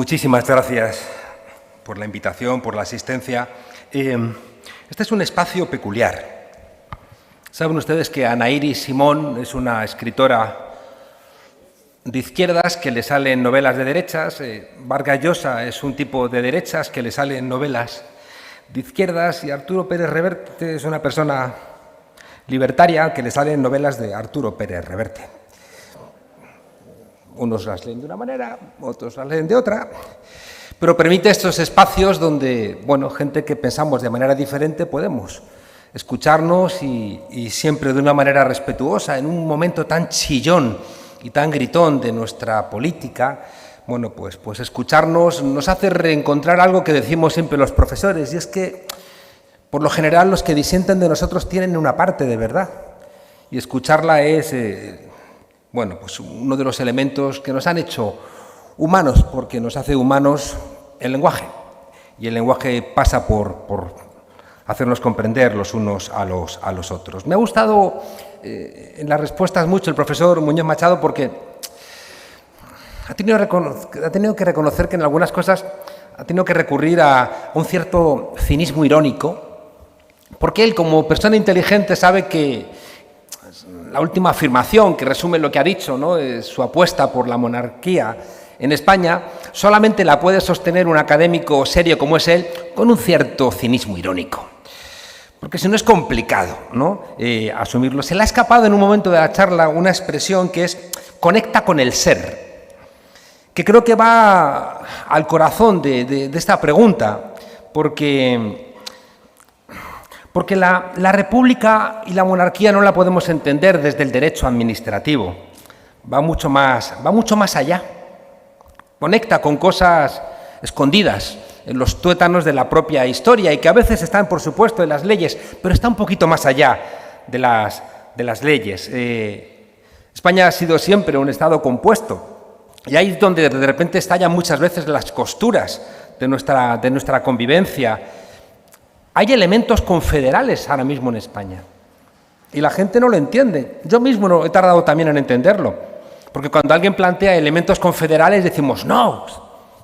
Muchísimas gracias por la invitación, por la asistencia. Este es un espacio peculiar. Saben ustedes que Ana Iris Simón es una escritora de izquierdas que le salen novelas de derechas. Vargas Llosa es un tipo de derechas que le salen novelas de izquierdas. Y Arturo Pérez Reverte es una persona libertaria que le salen novelas de Arturo Pérez Reverte. Unos las leen de una manera, otros las leen de otra, pero permite estos espacios donde, bueno, gente que pensamos de manera diferente podemos escucharnos y siempre de una manera respetuosa, en un momento tan chillón y tan gritón de nuestra política. Bueno, pues escucharnos nos hace reencontrar algo que decimos siempre los profesores, y es que, por lo general, los que disienten de nosotros tienen una parte de verdad, y escucharla es bueno, pues uno de los elementos que nos han hecho humanos, porque nos hace humanos el lenguaje. Y el lenguaje pasa por hacernos comprender los unos a los otros. Me ha gustado en las respuestas mucho el profesor Muñoz Machado, porque ha tenido que reconocer que en algunas cosas ha tenido que recurrir a un cierto cinismo irónico, porque él, como persona inteligente, sabe que la última afirmación que resume lo que ha dicho, ¿no?, es su apuesta por la monarquía en España, solamente la puede sostener un académico serio como es él, con un cierto cinismo irónico. Porque si no es complicado, ¿no?, asumirlo. Se le ha escapado en un momento de la charla una expresión que es conecta con el ser, que creo que va al corazón de esta pregunta, porque la república y la monarquía no la podemos entender desde el derecho administrativo. Va mucho más allá. Conecta con cosas escondidas en los tuétanos de la propia historia y que a veces están, por supuesto, en las leyes, pero está un poquito más allá de las leyes. España ha sido siempre un Estado compuesto, y ahí es donde de repente estallan muchas veces las costuras de nuestra convivencia. Hay elementos confederales ahora mismo en España y la gente no lo entiende. Yo mismo he tardado también en entenderlo, porque cuando alguien plantea elementos confederales decimos, no,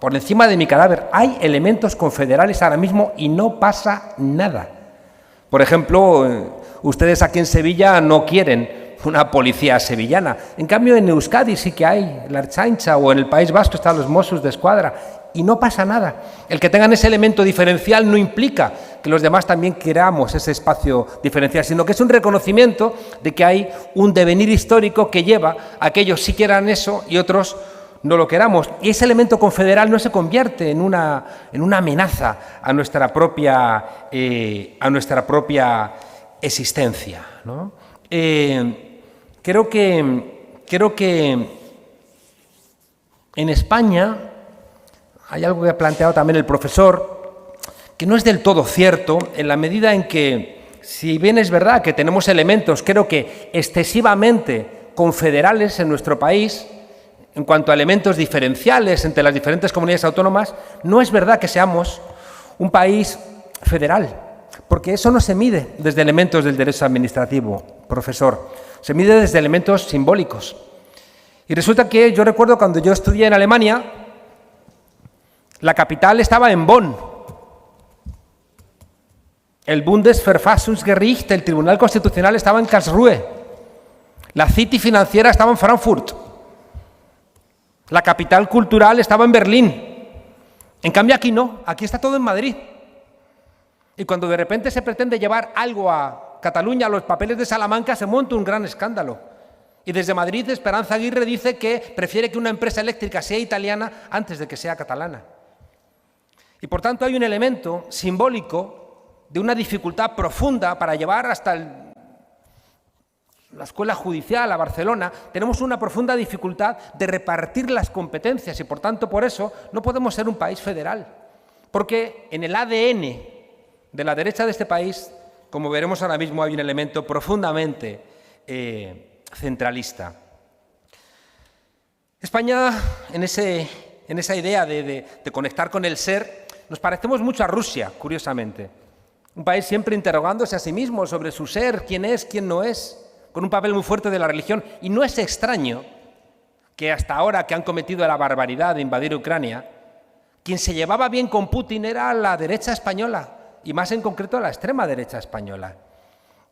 por encima de mi cadáver. Hay elementos confederales ahora mismo y no pasa nada. Por ejemplo, ustedes aquí en Sevilla no quieren una policía sevillana. En cambio, en Euskadi sí que hay la Ertzaintza, o en el País Vasco están los Mossos d'Esquadra, y no pasa nada. El que tengan ese elemento diferencial no implica que los demás también queramos ese espacio diferencial, sino que es un reconocimiento de que hay un devenir histórico que lleva a que ellos sí quieran eso y otros no lo queramos. Y ese elemento confederal no se convierte en una amenaza a nuestra propia existencia, ¿no? Creo que en España hay algo que ha planteado también el profesor, que no es del todo cierto, en la medida en que, si bien es verdad que tenemos elementos, creo que excesivamente confederales en nuestro país, en cuanto a elementos diferenciales entre las diferentes comunidades autónomas, no es verdad que seamos un país federal, porque eso no se mide desde elementos del derecho administrativo, profesor, se mide desde elementos simbólicos. Y resulta que yo recuerdo cuando yo estudié en Alemania, la capital estaba en Bonn. El Bundesverfassungsgericht, el Tribunal Constitucional, estaba en Karlsruhe. La City financiera estaba en Frankfurt. La capital cultural estaba en Berlín. En cambio aquí no, aquí está todo en Madrid. Y cuando de repente se pretende llevar algo a Cataluña, los papeles de Salamanca, se monta un gran escándalo. Y desde Madrid Esperanza Aguirre dice que prefiere que una empresa eléctrica sea italiana antes de que sea catalana. Y por tanto hay un elemento simbólico de una dificultad profunda para llevar hasta la escuela judicial a Barcelona. Tenemos una profunda dificultad de repartir las competencias y por tanto por eso no podemos ser un país federal. Porque en el ADN de la derecha de este país, como veremos ahora mismo, hay un elemento profundamente centralista. España, en esa idea de conectar con el ser, nos parecemos mucho a Rusia, curiosamente. Un país siempre interrogándose a sí mismo sobre su ser, quién es, quién no es, con un papel muy fuerte de la religión. Y no es extraño que hasta ahora que han cometido la barbaridad de invadir Ucrania, Quien se llevaba bien con Putin era la derecha española, y más en concreto la extrema derecha española.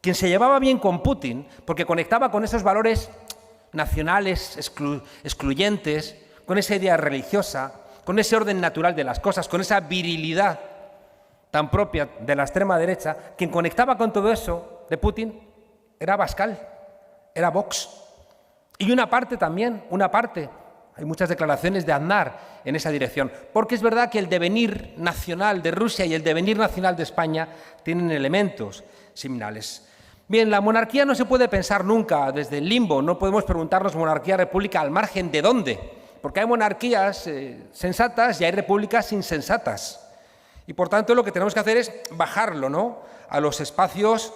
Quien se llevaba bien con Putin, porque conectaba con esos valores nacionales, excluyentes, con esa idea religiosa, con ese orden natural de las cosas, con esa virilidad tan propia de la extrema derecha, quien conectaba con todo eso de Putin era Abascal, era Vox. Y una parte también, hay muchas declaraciones de Aznar en esa dirección, porque es verdad que el devenir nacional de Rusia y el devenir nacional de España tienen elementos similares. Bien, la monarquía no se puede pensar nunca desde el limbo, no podemos preguntarnos monarquía, república, al margen de dónde, porque hay monarquías sensatas y hay repúblicas insensatas. Y por tanto lo que tenemos que hacer es bajarlo, ¿no?, a los espacios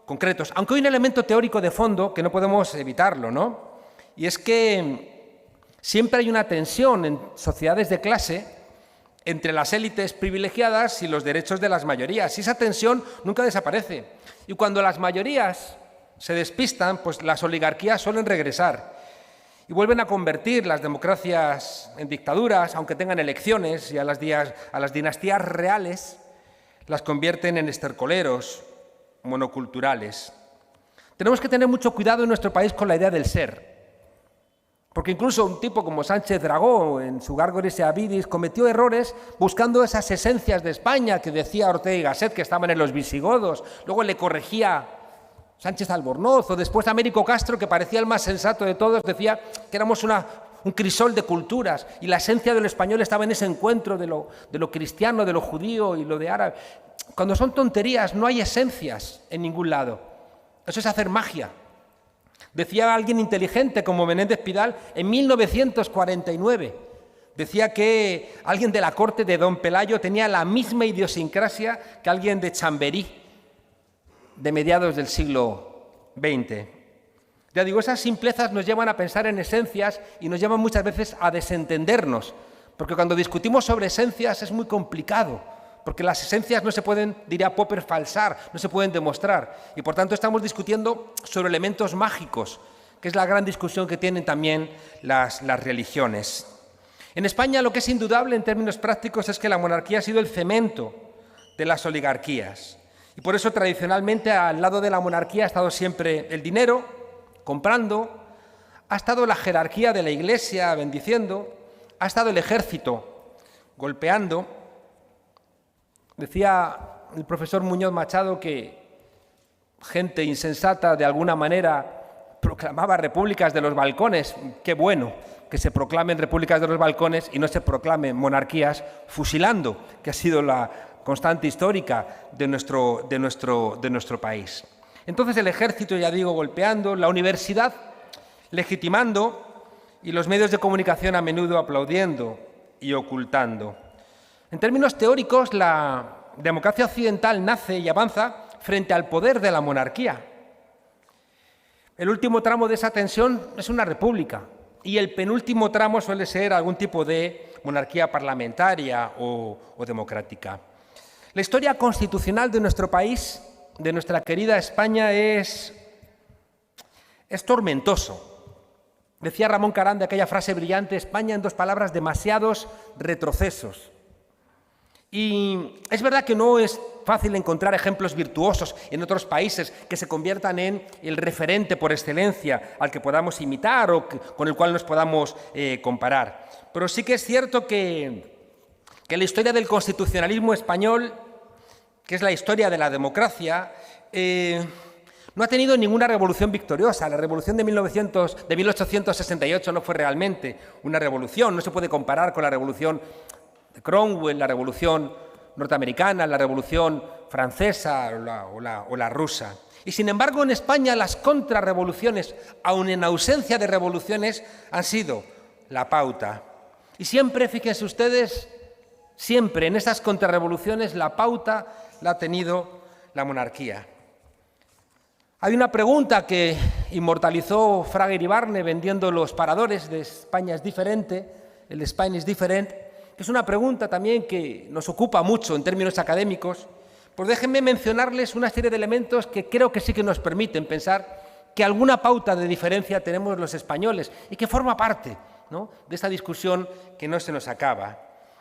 concretos. Aunque hay un elemento teórico de fondo que no podemos evitarlo, ¿no?, y es que siempre hay una tensión en sociedades de clase entre las élites privilegiadas y los derechos de las mayorías. Y esa tensión nunca desaparece. Y cuando las mayorías se despistan, pues las oligarquías suelen regresar y vuelven a convertir las democracias en dictaduras, aunque tengan elecciones, y a las dinastías reales las convierten en estercoleros monoculturales. Tenemos que tener mucho cuidado en nuestro país con la idea del ser. Porque incluso un tipo como Sánchez Dragó, en su Gárgoles et Avidis, cometió errores buscando esas esencias de España que decía Ortega y Gasset que estaban en los visigodos. Luego le corregía Sánchez Albornoz, o después Américo Castro, que parecía el más sensato de todos, decía que éramos un crisol de culturas y la esencia de lo español estaba en ese encuentro de lo cristiano, de lo judío y lo de árabe. Cuando son tonterías, no hay esencias en ningún lado. Eso es hacer magia. Decía alguien inteligente como Menéndez Pidal en 1949. Decía que alguien de la corte de Don Pelayo tenía la misma idiosincrasia que alguien de Chamberí de mediados del siglo XX. Ya digo, esas simplezas nos llevan a pensar en esencias y nos llevan muchas veces a desentendernos, porque cuando discutimos sobre esencias es muy complicado, porque las esencias no se pueden, diría Popper, falsar, no se pueden demostrar. Y por tanto estamos discutiendo sobre elementos mágicos, que es la gran discusión que tienen también las religiones. En España lo que es indudable en términos prácticos es que la monarquía ha sido el cemento de las oligarquías. Y por eso tradicionalmente al lado de la monarquía ha estado siempre el dinero, comprando, ha estado la jerarquía de la Iglesia bendiciendo, ha estado el ejército golpeando. Decía el profesor Muñoz Machado que gente insensata de alguna manera proclamaba repúblicas de los balcones. Qué bueno que se proclamen repúblicas de los balcones y no se proclamen monarquías fusilando, que ha sido la constante histórica de nuestro país. Entonces el ejército, ya digo, golpeando, la universidad legitimando y los medios de comunicación a menudo aplaudiendo y ocultando. En términos teóricos, la democracia occidental nace y avanza frente al poder de la monarquía. El último tramo de esa tensión es una república y el penúltimo tramo suele ser algún tipo de monarquía parlamentaria o democrática. La historia constitucional de nuestro país, de nuestra querida España, es tormentoso. Decía Ramón Carán de aquella frase brillante: España, en dos palabras, demasiados retrocesos. Y es verdad que no es fácil encontrar ejemplos virtuosos en otros países que se conviertan en el referente por excelencia al que podamos imitar o con el cual nos podamos comparar. Pero sí que es cierto que la historia del constitucionalismo español, que es la historia de la democracia, no ha tenido ninguna revolución victoriosa. La revolución de 1868 no fue realmente una revolución, no se puede comparar con la revolución de Cromwell, la revolución norteamericana, la revolución francesa o la rusa. Y sin embargo en España las contrarrevoluciones, aun en ausencia de revoluciones, han sido la pauta. Y siempre, fíjense ustedes, siempre en esas contrarrevoluciones la pauta la ha tenido la monarquía. Hay una pregunta que inmortalizó Fraga Iribarne vendiendo los paradores de España es diferente, el Spain is different, que es una pregunta también que nos ocupa mucho en términos académicos. Pues déjenme mencionarles una serie de elementos que creo que sí que nos permiten pensar que alguna pauta de diferencia tenemos los españoles y que forma parte, ¿no?, de esta discusión que no se nos acaba.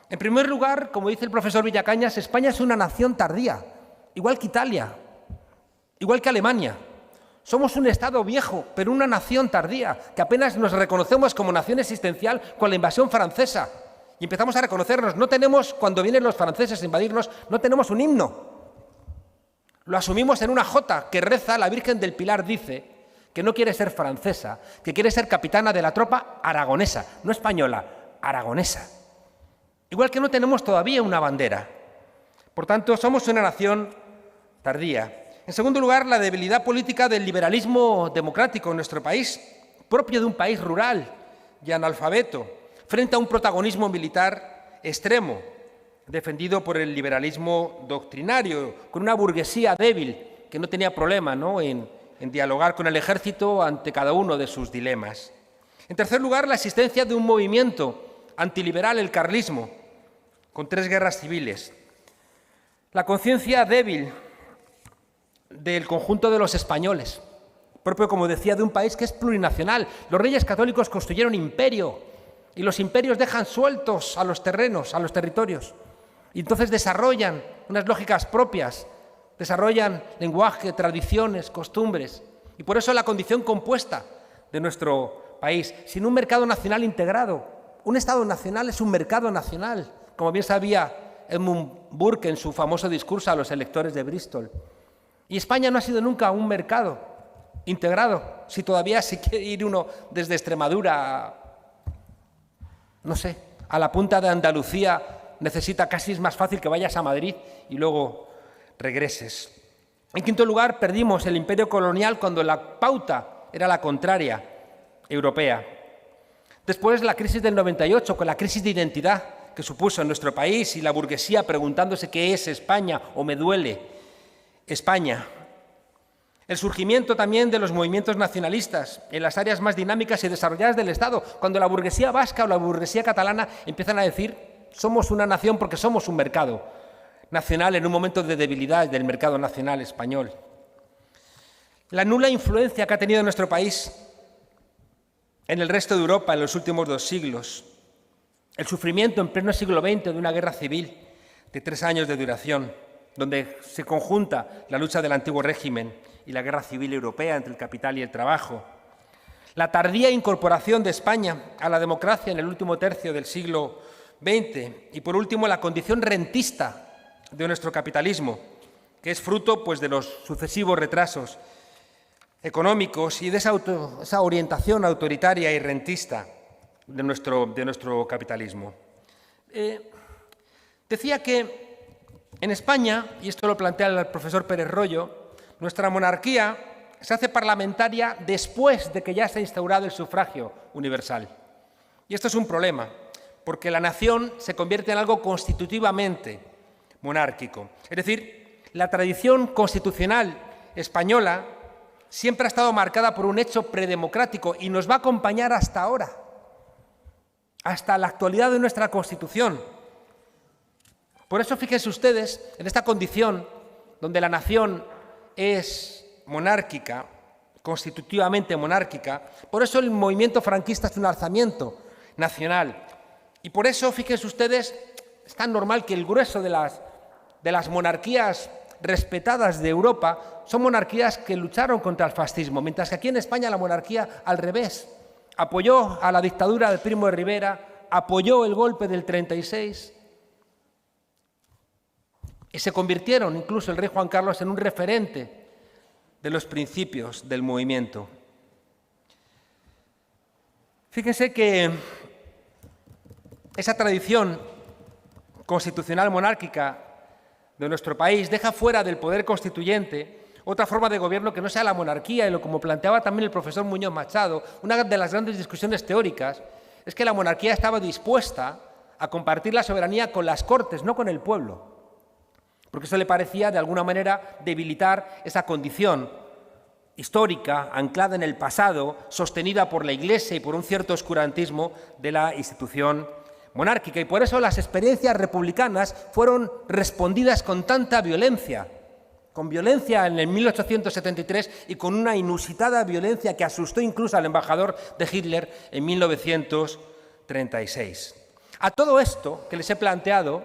En primer lugar, como dice el profesor Villacañas, España es una nación tardía, igual que Italia, igual que Alemania. Somos un Estado viejo, pero una nación tardía, que apenas nos reconocemos como nación existencial con la invasión francesa. Y empezamos a reconocernos. No tenemos, cuando vienen los franceses a invadirnos, no tenemos un himno. Lo asumimos en una jota que reza, la Virgen del Pilar dice que no quiere ser francesa, que quiere ser capitana de la tropa aragonesa, no española, aragonesa. Igual que no tenemos todavía una bandera. Por tanto, somos una nación tardía. En segundo lugar, la debilidad política del liberalismo democrático en nuestro país, propio de un país rural y analfabeto, frente a un protagonismo militar extremo, defendido por el liberalismo doctrinario, con una burguesía débil que no tenía problema, ¿no?, en dialogar con el ejército ante cada uno de sus dilemas. En tercer lugar, la existencia de un movimiento antiliberal, el carlismo, con 3 guerras civiles. La conciencia débil del conjunto de los españoles, propio, como decía, de un país que es plurinacional. Los reyes católicos construyeron imperio y los imperios dejan sueltos a los terrenos, a los territorios. Y entonces desarrollan unas lógicas propias, desarrollan lenguaje, tradiciones, costumbres. Y por eso la condición compuesta de nuestro país, sin un mercado nacional integrado. Un Estado nacional es un mercado nacional, como bien sabía Edmund Burke en su famoso discurso a los electores de Bristol. Y España no ha sido nunca un mercado integrado. Si todavía se quiere ir uno desde Extremadura, no sé, a la punta de Andalucía, necesita, casi es más fácil que vayas a Madrid y luego regreses. En quinto lugar, perdimos el imperio colonial cuando la pauta era la contraria, europea. Después, la crisis del 98, con la crisis de identidad que supuso en nuestro país y la burguesía preguntándose qué es España o me duele España. El surgimiento también de los movimientos nacionalistas en las áreas más dinámicas y desarrolladas del Estado, cuando la burguesía vasca o la burguesía catalana empiezan a decir somos una nación porque somos un mercado nacional en un momento de debilidad del mercado nacional español. La nula influencia que ha tenido nuestro país en el resto de Europa en los últimos 2 siglos. El sufrimiento en pleno siglo XX de una guerra civil de 3 años de duración, donde se conjunta la lucha del antiguo régimen y la guerra civil europea entre el capital y el trabajo. La tardía incorporación de España a la democracia en el último tercio del siglo XX. Y, por último, la condición rentista de nuestro capitalismo, que es fruto, pues, de los sucesivos retrasos económicos y de esa orientación autoritaria y rentista de nuestro capitalismo. Decía que en España, y esto lo plantea el profesor Pérez Royo, nuestra monarquía se hace parlamentaria después de que ya se ha instaurado el sufragio universal. Y esto es un problema, porque la nación se convierte en algo constitutivamente monárquico. Es decir, la tradición constitucional española siempre ha estado marcada por un hecho predemocrático y nos va a acompañar hasta ahora, hasta la actualidad de nuestra Constitución. Por eso, fíjense ustedes, en esta condición donde la nación es monárquica, constitutivamente monárquica, por eso el movimiento franquista es un alzamiento nacional. Y por eso, fíjense ustedes, es tan normal que el grueso de las monarquías respetadas de Europa son monarquías que lucharon contra el fascismo, mientras que aquí en España la monarquía, al revés, apoyó a la dictadura de Primo de Rivera, apoyó el golpe del 36, y se convirtieron, incluso el rey Juan Carlos, en un referente de los principios del movimiento. Fíjense que esa tradición constitucional monárquica de nuestro país deja fuera del poder constituyente otra forma de gobierno que no sea la monarquía, y como planteaba también el profesor Muñoz Machado, una de las grandes discusiones teóricas es que la monarquía estaba dispuesta a compartir la soberanía con las Cortes, no con el pueblo, porque eso le parecía, de alguna manera, debilitar esa condición histórica, anclada en el pasado, sostenida por la Iglesia y por un cierto oscurantismo de la institución monárquica. Y por eso las experiencias republicanas fueron respondidas con tanta violencia, con violencia en el 1873 y con una inusitada violencia que asustó incluso al embajador de Hitler en 1936. A todo esto que les he planteado,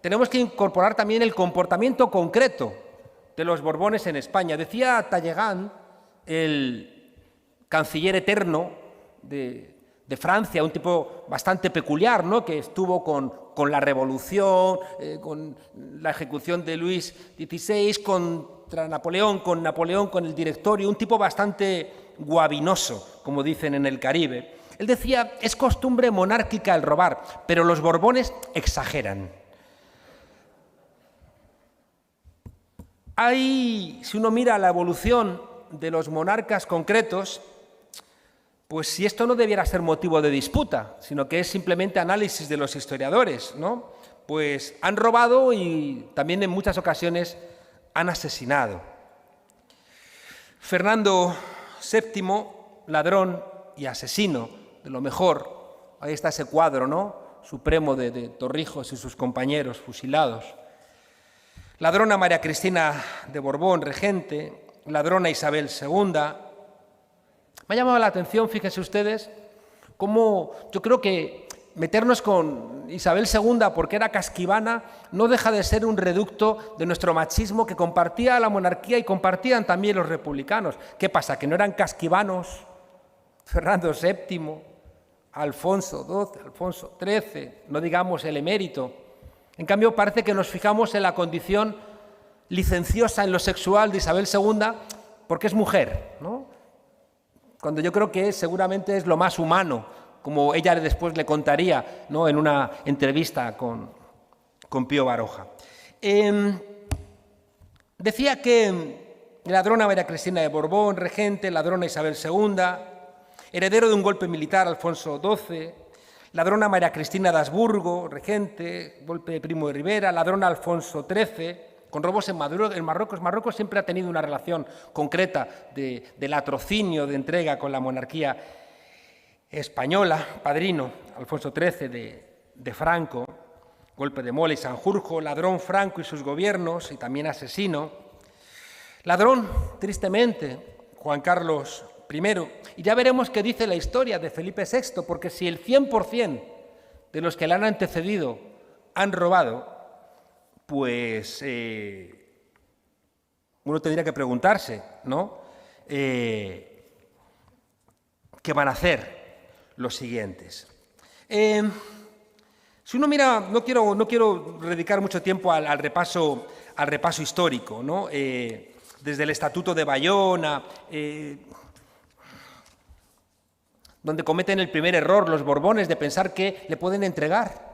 tenemos que incorporar también el comportamiento concreto de los Borbones en España. Decía Talleyrand, el canciller eterno de Francia, un tipo bastante peculiar, ¿no?, que estuvo con la Revolución, con la ejecución de Luis XVI, contra Napoleón, con el Directorio, un tipo bastante guabinoso, como dicen en el Caribe. Él decía, es costumbre monárquica el robar, pero los Borbones exageran. Si uno mira la evolución de los monarcas concretos, pues si esto no debiera ser motivo de disputa, sino que es simplemente análisis de los historiadores, ¿no? Pues han robado y también en muchas ocasiones han asesinado. Fernando VII, ladrón y asesino, de lo mejor. Ahí está ese cuadro, ¿no?, supremo de Torrijos y sus compañeros fusilados. Ladrona María Cristina de Borbón, regente. Ladrona Isabel II. Me ha llamado la atención, fíjense ustedes, cómo yo creo que meternos con Isabel II porque era casquivana no deja de ser un reducto de nuestro machismo que compartía la monarquía y compartían también los republicanos. ¿Qué pasa? ¿Que no eran casquivanos Fernando VII, Alfonso XII, Alfonso XIII, no digamos el emérito? En cambio, parece que nos fijamos en la condición licenciosa en lo sexual de Isabel II porque es mujer, ¿no?, cuando yo creo que seguramente es lo más humano, como ella después le contaría, ¿no?, en una entrevista con Pío Baroja. Decía que ladrona María Cristina de Borbón, regente, ladrona Isabel II, heredero de un golpe militar Alfonso XII, ladrona María Cristina de Habsburgo, regente, golpe de Primo de Rivera, ladrona Alfonso XIII, con robos en Marruecos. Marruecos siempre ha tenido una relación concreta de latrocinio, de entrega con la monarquía española. Padrino Alfonso XIII de Franco, golpe de Mola y Sanjurjo. Ladrón Franco y sus gobiernos, y también asesino. Ladrón, tristemente, Juan Carlos I. Y ya veremos qué dice la historia de Felipe VI, porque si el 100% de los que le han antecedido han robado, pues uno tendría que preguntarse, ¿no?, ¿qué van a hacer los siguientes? Si uno mira, no quiero dedicar mucho tiempo al repaso histórico, ¿no?, desde el Estatuto de Bayona, donde cometen el primer error los Borbones de pensar que le pueden entregar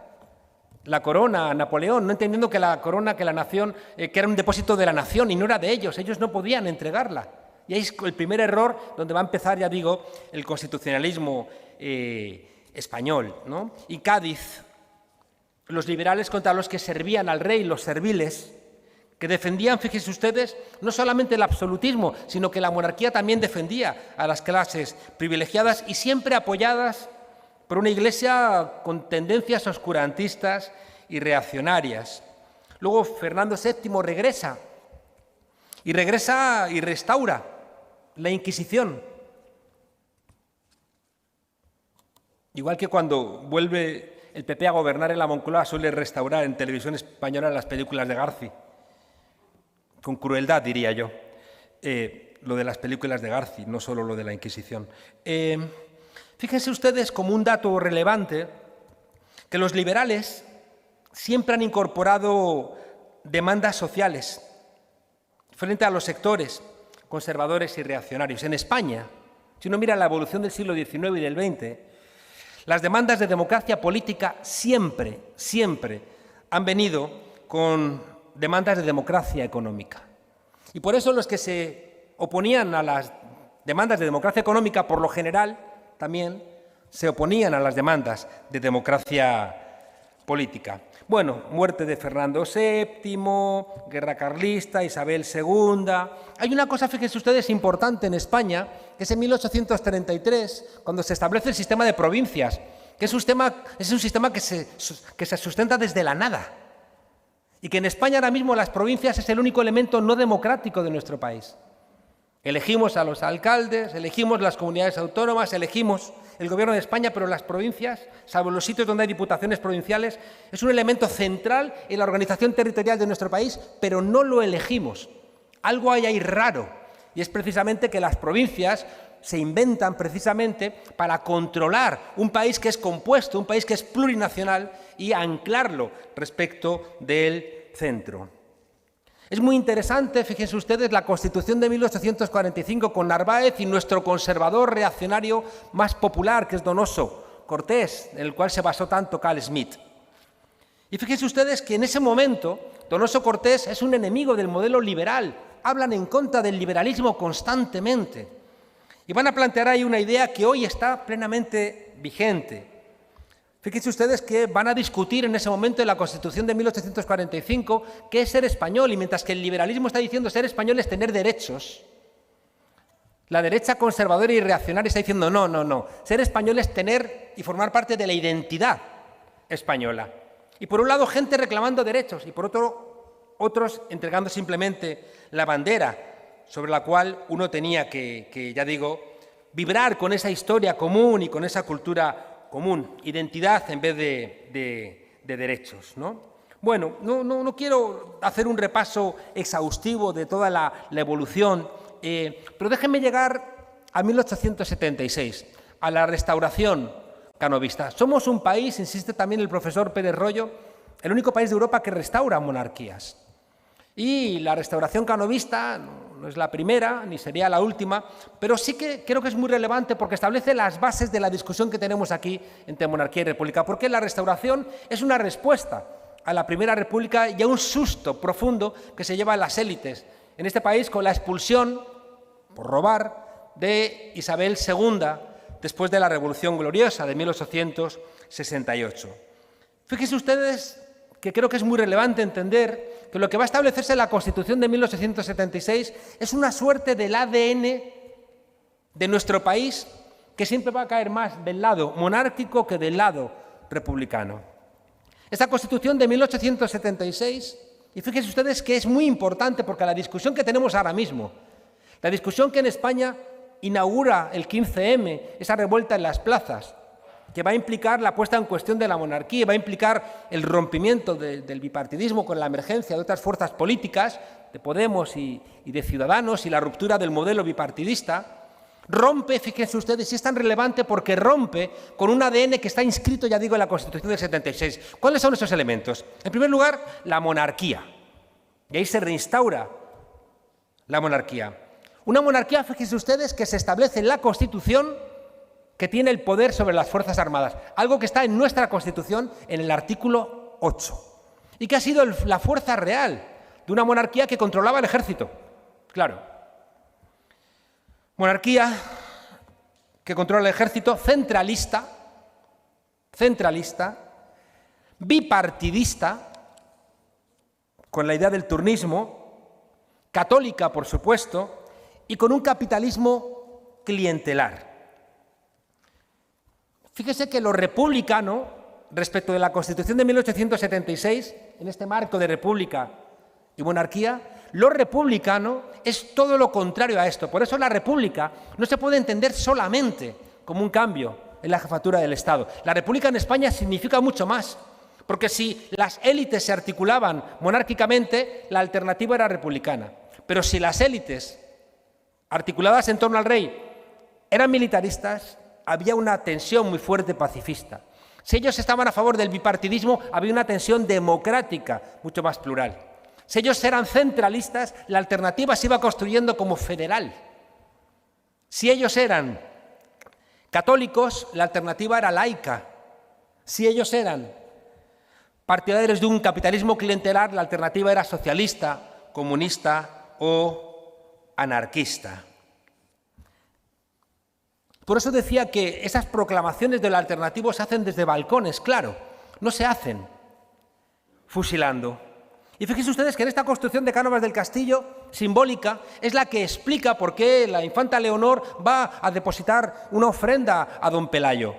la corona a Napoleón, no entendiendo que la corona, que la nación, que era un depósito de la nación y no era de ellos no podían entregarla. Y ahí es el primer error donde va a empezar, ya digo, el constitucionalismo español, ¿no? Y Cádiz, los liberales contra los que servían al rey, los serviles, que defendían, fíjense ustedes, no solamente el absolutismo, sino que la monarquía también defendía a las clases privilegiadas y siempre apoyadas por una iglesia con tendencias oscurantistas y reaccionarias. Luego Fernando VII regresa y restaura la Inquisición. Igual que cuando vuelve el PP a gobernar en la Moncloa, suele restaurar en televisión española las películas de Garci. Con crueldad, diría yo, lo de las películas de Garci, no solo lo de la Inquisición. Fíjense ustedes como un dato relevante que los liberales siempre han incorporado demandas sociales frente a los sectores conservadores y reaccionarios. En España, si uno mira la evolución del siglo XIX y del XX, las demandas de democracia política siempre han venido con demandas de democracia económica. Y por eso los que se oponían a las demandas de democracia económica, por lo general, también se oponían a las demandas de democracia política. Bueno, muerte de Fernando VII, guerra carlista, Isabel II. Hay una cosa, fíjense ustedes, importante en España, que es en 1833, cuando se establece el sistema de provincias, que es un sistema que se sustenta desde la nada. Y que en España ahora mismo las provincias es el único elemento no democrático de nuestro país. Elegimos a los alcaldes, elegimos las comunidades autónomas, elegimos el Gobierno de España, pero las provincias, salvo los sitios donde hay diputaciones provinciales, es un elemento central en la organización territorial de nuestro país, pero no lo elegimos. Algo hay ahí raro, y es precisamente que las provincias se inventan precisamente para controlar un país que es compuesto, un país que es plurinacional, y anclarlo respecto del centro. Es muy interesante, fíjense ustedes, la Constitución de 1845 con Narváez y nuestro conservador reaccionario más popular, que es Donoso Cortés, en el cual se basó tanto Carl Schmitt. Y fíjense ustedes que en ese momento Donoso Cortés es un enemigo del modelo liberal, hablan en contra del liberalismo constantemente y van a plantear ahí una idea que hoy está plenamente vigente. Fíjense ustedes que van a discutir en ese momento en la Constitución de 1845 qué es ser español, y mientras que el liberalismo está diciendo ser español es tener derechos, la derecha conservadora y reaccionaria está diciendo no, ser español es tener y formar parte de la identidad española. Y por un lado gente reclamando derechos y por otro otros entregando simplemente la bandera sobre la cual uno tenía que, ya digo, vibrar con esa historia común y con esa cultura común, identidad en vez de derechos, ¿no? Bueno, no quiero hacer un repaso exhaustivo de toda la evolución, pero déjenme llegar a 1876, a la restauración canovista. Somos un país, insiste también el profesor Pérez Royo, el único país de Europa que restaura monarquías. Y la restauración canovista no es la primera, ni sería la última, pero sí que creo que es muy relevante porque establece las bases de la discusión que tenemos aquí entre monarquía y república, porque la restauración es una respuesta a la Primera República y a un susto profundo que se llevan las élites en este país con la expulsión, por robar, de Isabel II después de la Revolución Gloriosa de 1868. Fíjense ustedes que creo que es muy relevante entender que lo que va a establecerse en la Constitución de 1876 es una suerte del ADN de nuestro país que siempre va a caer más del lado monárquico que del lado republicano. Esta Constitución de 1876, y fíjense ustedes que es muy importante porque la discusión que tenemos ahora mismo, la discusión que en España inaugura el 15M, esa revuelta en las plazas, que va a implicar la puesta en cuestión de la monarquía, va a implicar el rompimiento del bipartidismo con la emergencia de otras fuerzas políticas, de Podemos y de Ciudadanos, y la ruptura del modelo bipartidista, rompe, fíjense ustedes, y es tan relevante porque rompe con un ADN que está inscrito, ya digo, en la Constitución del 76. ¿Cuáles son esos elementos? En primer lugar, la monarquía. Y ahí se reinstaura la monarquía. Una monarquía, fíjense ustedes, que se establece en la Constitución, que tiene el poder sobre las Fuerzas Armadas, algo que está en nuestra Constitución en el artículo 8, y que ha sido la fuerza real de una monarquía que controlaba el ejército. Claro. Monarquía que controla el ejército, centralista, bipartidista, con la idea del turnismo, católica, por supuesto, y con un capitalismo clientelar. Fíjese que lo republicano, respecto de la Constitución de 1876, en este marco de república y monarquía, lo republicano es todo lo contrario a esto. Por eso la república no se puede entender solamente como un cambio en la jefatura del Estado. La república en España significa mucho más, porque si las élites se articulaban monárquicamente, la alternativa era republicana. Pero si las élites articuladas en torno al rey eran militaristas, había una tensión muy fuerte pacifista. Si ellos estaban a favor del bipartidismo, había una tensión democrática mucho más plural. Si ellos eran centralistas, la alternativa se iba construyendo como federal. Si ellos eran católicos, la alternativa era laica. Si ellos eran partidarios de un capitalismo clientelar, la alternativa era socialista, comunista o anarquista. Por eso decía que esas proclamaciones del alternativo se hacen desde balcones, claro, no se hacen fusilando. Y fíjense ustedes que en esta construcción de Cánovas del Castillo, simbólica, es la que explica por qué la infanta Leonor va a depositar una ofrenda a don Pelayo.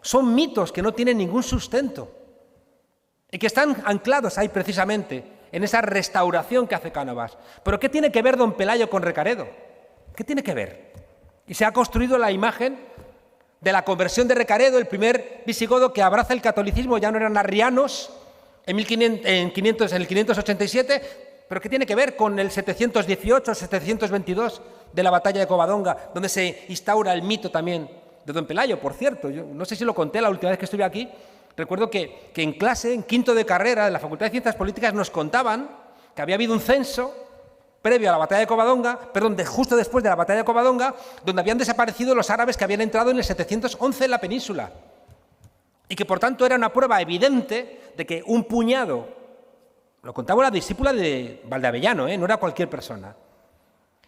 Son mitos que no tienen ningún sustento y que están anclados ahí precisamente en esa restauración que hace Cánovas. ¿Pero qué tiene que ver don Pelayo con Recaredo? ¿Qué tiene que ver? Y se ha construido la imagen de la conversión de Recaredo, el primer visigodo que abraza el catolicismo. Ya no eran arrianos en el 587, pero ¿qué tiene que ver con el 718, 722 de la batalla de Covadonga, donde se instaura el mito también de don Pelayo? Por cierto, yo no sé si lo conté la última vez que estuve aquí, recuerdo que en clase, en quinto de carrera, de la Facultad de Ciencias Políticas, nos contaban que había habido un censo previo a la batalla de Covadonga, justo después de la batalla de Covadonga, donde habían desaparecido los árabes que habían entrado en el 711 en la península. Y que por tanto era una prueba evidente de que un puñado, lo contaba una discípula de Valdeavellano, no era cualquier persona,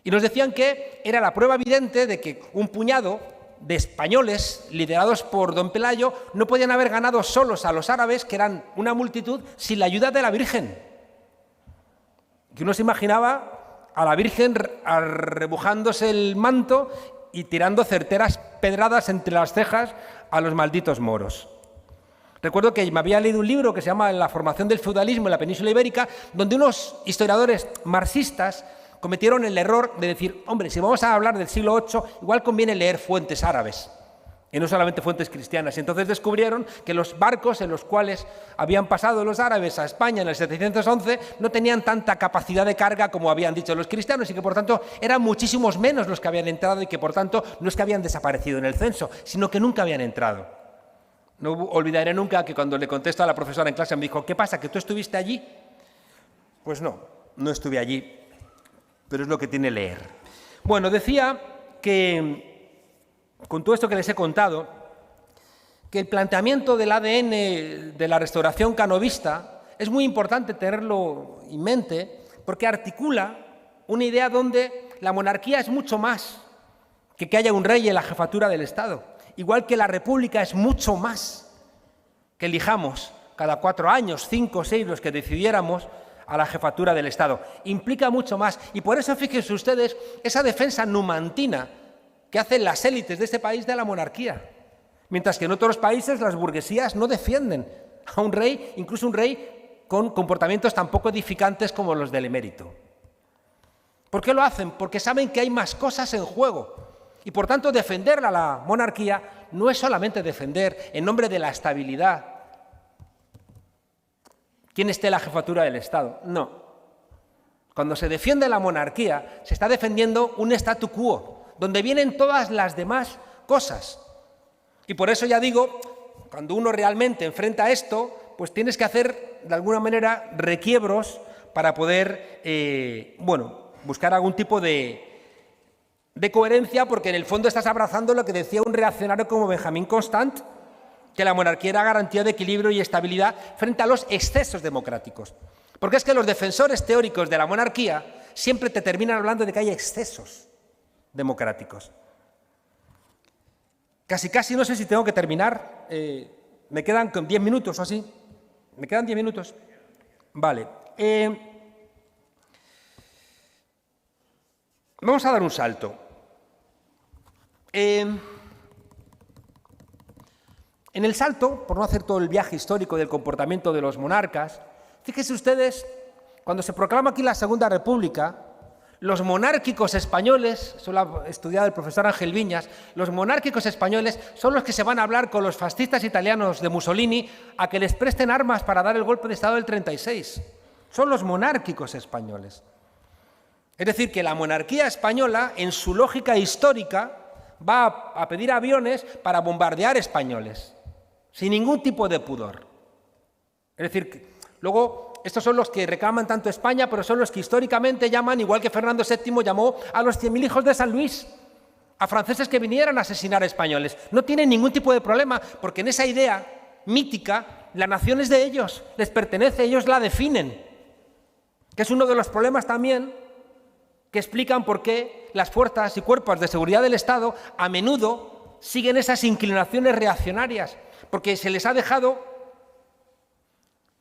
y nos decían que era la prueba evidente de que un puñado de españoles, liderados por don Pelayo, no podían haber ganado solos a los árabes, que eran una multitud, sin la ayuda de la Virgen. Que uno se imaginaba a la Virgen rebujándose el manto y tirando certeras pedradas entre las cejas a los malditos moros. Recuerdo que me había leído un libro que se llama La formación del feudalismo en la península ibérica, donde unos historiadores marxistas cometieron el error de decir, hombre, si vamos a hablar del siglo VIII, igual conviene leer fuentes árabes, y no solamente fuentes cristianas. Y entonces descubrieron que los barcos en los cuales habían pasado los árabes a España en el 711 no tenían tanta capacidad de carga como habían dicho los cristianos, y que por tanto eran muchísimos menos los que habían entrado, y que por tanto no es que habían desaparecido en el censo, sino que nunca habían entrado. No olvidaré nunca que cuando le contesto a la profesora en clase me dijo, ¿qué pasa, que tú estuviste allí? Pues no estuve allí, pero es lo que tiene leer. Bueno, decía que, con todo esto que les he contado, que el planteamiento del ADN de la restauración canovista es muy importante tenerlo en mente, porque articula una idea donde la monarquía es mucho más que haya un rey en la jefatura del Estado, igual que la república es mucho más que elijamos cada 4 años, 5 o 6 los que decidiéramos a la jefatura del Estado. Implica mucho más, y por eso fíjense ustedes esa defensa numantina que hacen las élites de este país de la monarquía, mientras que en otros países las burguesías no defienden a un rey, incluso un rey con comportamientos tan poco edificantes como los del emérito. ¿Por qué lo hacen? Porque saben que hay más cosas en juego, y por tanto defender a la monarquía no es solamente defender en nombre de la estabilidad quien esté en la jefatura del Estado. No. Cuando se defiende la monarquía, se está defendiendo un statu quo, donde vienen todas las demás cosas. Y por eso ya digo, cuando uno realmente enfrenta esto, pues tienes que hacer, de alguna manera, requiebros para poder, buscar algún tipo de coherencia, porque en el fondo estás abrazando lo que decía un reaccionario como Benjamin Constant, que la monarquía era garantía de equilibrio y estabilidad frente a los excesos democráticos. Porque es que los defensores teóricos de la monarquía siempre te terminan hablando de que hay excesos democráticos. Casi no sé si tengo que terminar. Me quedan 10 minutos o así. ¿Me quedan 10 minutos? Vale. Vamos a dar un salto. En el salto, por no hacer todo el viaje histórico del comportamiento de los monarcas, fíjense ustedes, cuando se proclama aquí la Segunda República, los monárquicos españoles, eso lo ha estudiado el profesor Ángel Viñas, los monárquicos españoles son los que se van a hablar con los fascistas italianos de Mussolini a que les presten armas para dar el golpe de Estado del 36. Son los monárquicos españoles. Es decir, que la monarquía española, en su lógica histórica, va a pedir aviones para bombardear españoles, sin ningún tipo de pudor. Es decir, que luego estos son los que reclaman tanto España, pero son los que históricamente llaman, igual que Fernando VII llamó a los 100.000 hijos de San Luis, a franceses que vinieran a asesinar a españoles. No tienen ningún tipo de problema, porque en esa idea mítica la nación es de ellos, les pertenece, ellos la definen, que es uno de los problemas también que explican por qué las fuerzas y cuerpos de seguridad del Estado a menudo siguen esas inclinaciones reaccionarias, porque se les ha dejado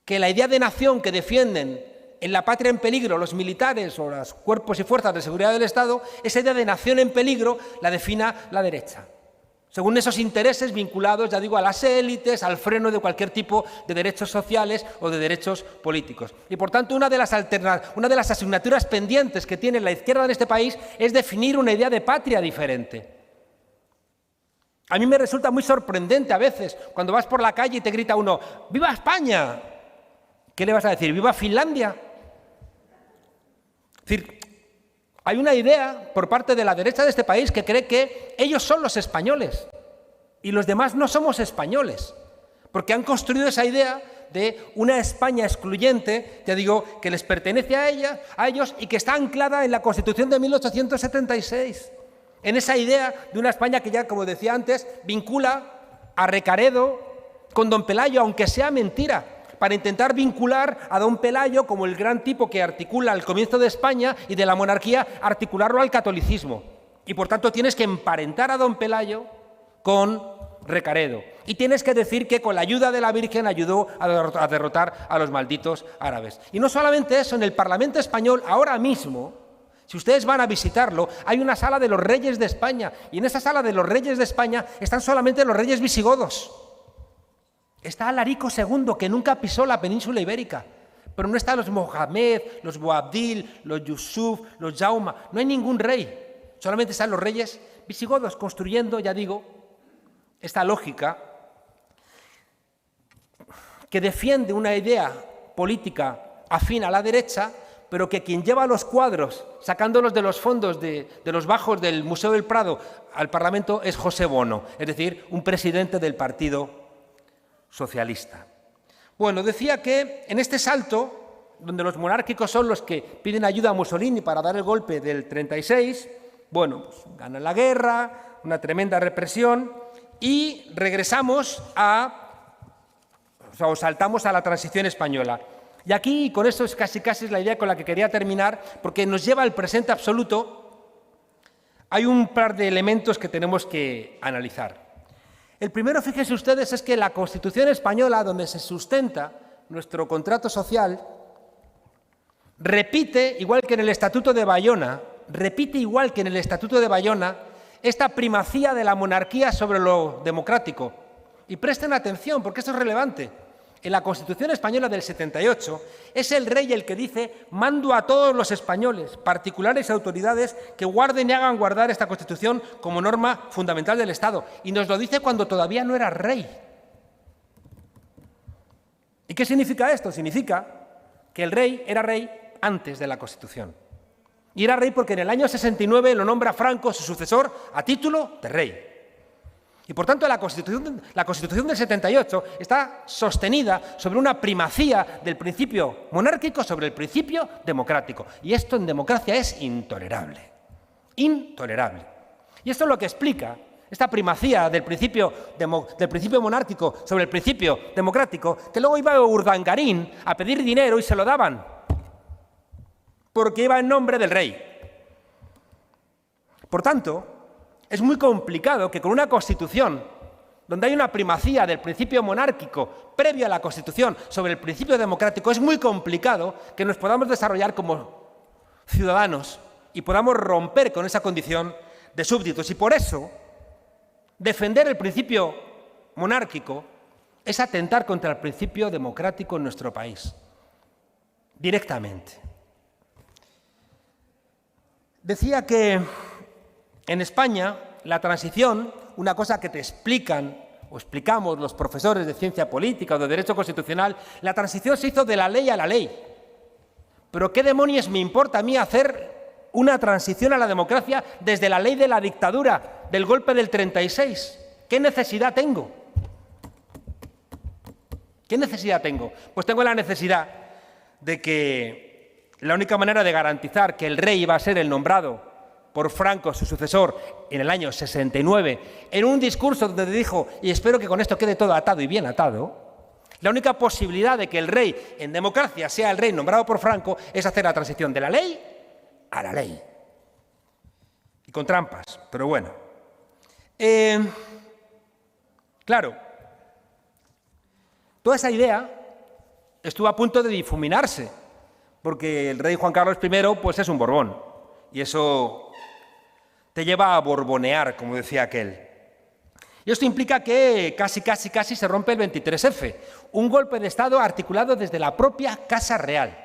que la idea de nación que defienden en la patria en peligro los militares o los cuerpos y fuerzas de seguridad del Estado, esa idea de nación en peligro la defina la derecha. según esos intereses vinculados, ya digo, a las élites, al freno de cualquier tipo de derechos sociales o de derechos políticos. Y por tanto, una de las asignaturas pendientes que tiene la izquierda en este país es definir una idea de patria diferente. A mí me resulta muy sorprendente a veces cuando vas por la calle y te grita uno: ¡Viva España! ¿Qué le vas a decir? ¿Viva Finlandia? Es decir, hay una idea por parte de la derecha de este país que cree que ellos son los españoles y los demás no somos españoles, porque han construido esa idea de una España excluyente, ya digo, que les pertenece a ellos y que está anclada en la Constitución de 1876, en esa idea de una España que ya, como decía antes, vincula a Recaredo con don Pelayo, aunque sea mentira, para intentar vincular a don Pelayo como el gran tipo que articula el comienzo de España y de la monarquía, articularlo al catolicismo. Y por tanto tienes que emparentar a don Pelayo con Recaredo. Y tienes que decir que con la ayuda de la Virgen ayudó a derrotar a los malditos árabes. Y no solamente eso, en el Parlamento español ahora mismo, si ustedes van a visitarlo, hay una sala de los reyes de España. Y en esa sala de los reyes de España están solamente los reyes visigodos. Está Alarico II, que nunca pisó la península ibérica, pero no están los Mohamed, los Boabdil, los Yusuf, los Jauma, no hay ningún rey, solamente están los reyes visigodos construyendo, ya digo, esta lógica que defiende una idea política afín a la derecha, pero que quien lleva los cuadros, sacándolos de los fondos de los bajos del Museo del Prado al Parlamento, es José Bono, es decir, un presidente del Partido Socialista. Bueno, decía que en este salto, donde los monárquicos son los que piden ayuda a Mussolini para dar el golpe del 36, bueno, pues ganan la guerra, una tremenda represión, y regresamos o saltamos a la transición española. Y aquí, con esto es casi la idea con la que quería terminar, porque nos lleva al presente absoluto. Hay un par de elementos que tenemos que analizar. El primero, fíjense ustedes, es que la Constitución española, donde se sustenta nuestro contrato social, repite, igual que en el Estatuto de Bayona, esta primacía de la monarquía sobre lo democrático. Y presten atención, porque esto es relevante. En la Constitución española del 78 es el rey el que dice: mando a todos los españoles, particulares y autoridades, que guarden y hagan guardar esta Constitución como norma fundamental del Estado. Y nos lo dice cuando todavía no era rey. ¿Y qué significa esto? Significa que el rey era rey antes de la Constitución. Y era rey porque en el año 69 lo nombra Franco, su sucesor, a título de rey. Y por tanto la Constitución del 78 está sostenida sobre una primacía del principio monárquico sobre el principio democrático. Y esto en democracia es intolerable. Intolerable. Y esto es lo que explica esta primacía del principio monárquico sobre el principio democrático, que luego iba Urdangarín a pedir dinero y se lo daban, porque iba en nombre del rey. Por tanto, es muy complicado que con una Constitución donde hay una primacía del principio monárquico previo a la Constitución sobre el principio democrático, es muy complicado que nos podamos desarrollar como ciudadanos y podamos romper con esa condición de súbditos. Y por eso, defender el principio monárquico es atentar contra el principio democrático en nuestro país, directamente. Decía que en España, la transición, una cosa que te explican o explicamos los profesores de ciencia política o de derecho constitucional, la transición se hizo de la ley a la ley. Pero ¿qué demonios me importa a mí hacer una transición a la democracia desde la ley de la dictadura, del golpe del 36? ¿Qué necesidad tengo? ¿Qué necesidad tengo? Pues tengo la necesidad de que la única manera de garantizar que el rey iba a ser el nombrado por Franco, su sucesor, en el año 69, en un discurso donde dijo, y espero que con esto quede todo atado y bien atado, la única posibilidad de que el rey en democracia sea el rey nombrado por Franco es hacer la transición de la ley a la ley. Y con trampas, pero bueno. Claro, toda esa idea estuvo a punto de difuminarse, porque el rey Juan Carlos I pues es un Borbón, y eso te lleva a borbonear, como decía aquel. Y esto implica que casi se rompe el 23F, un golpe de Estado articulado desde la propia Casa Real.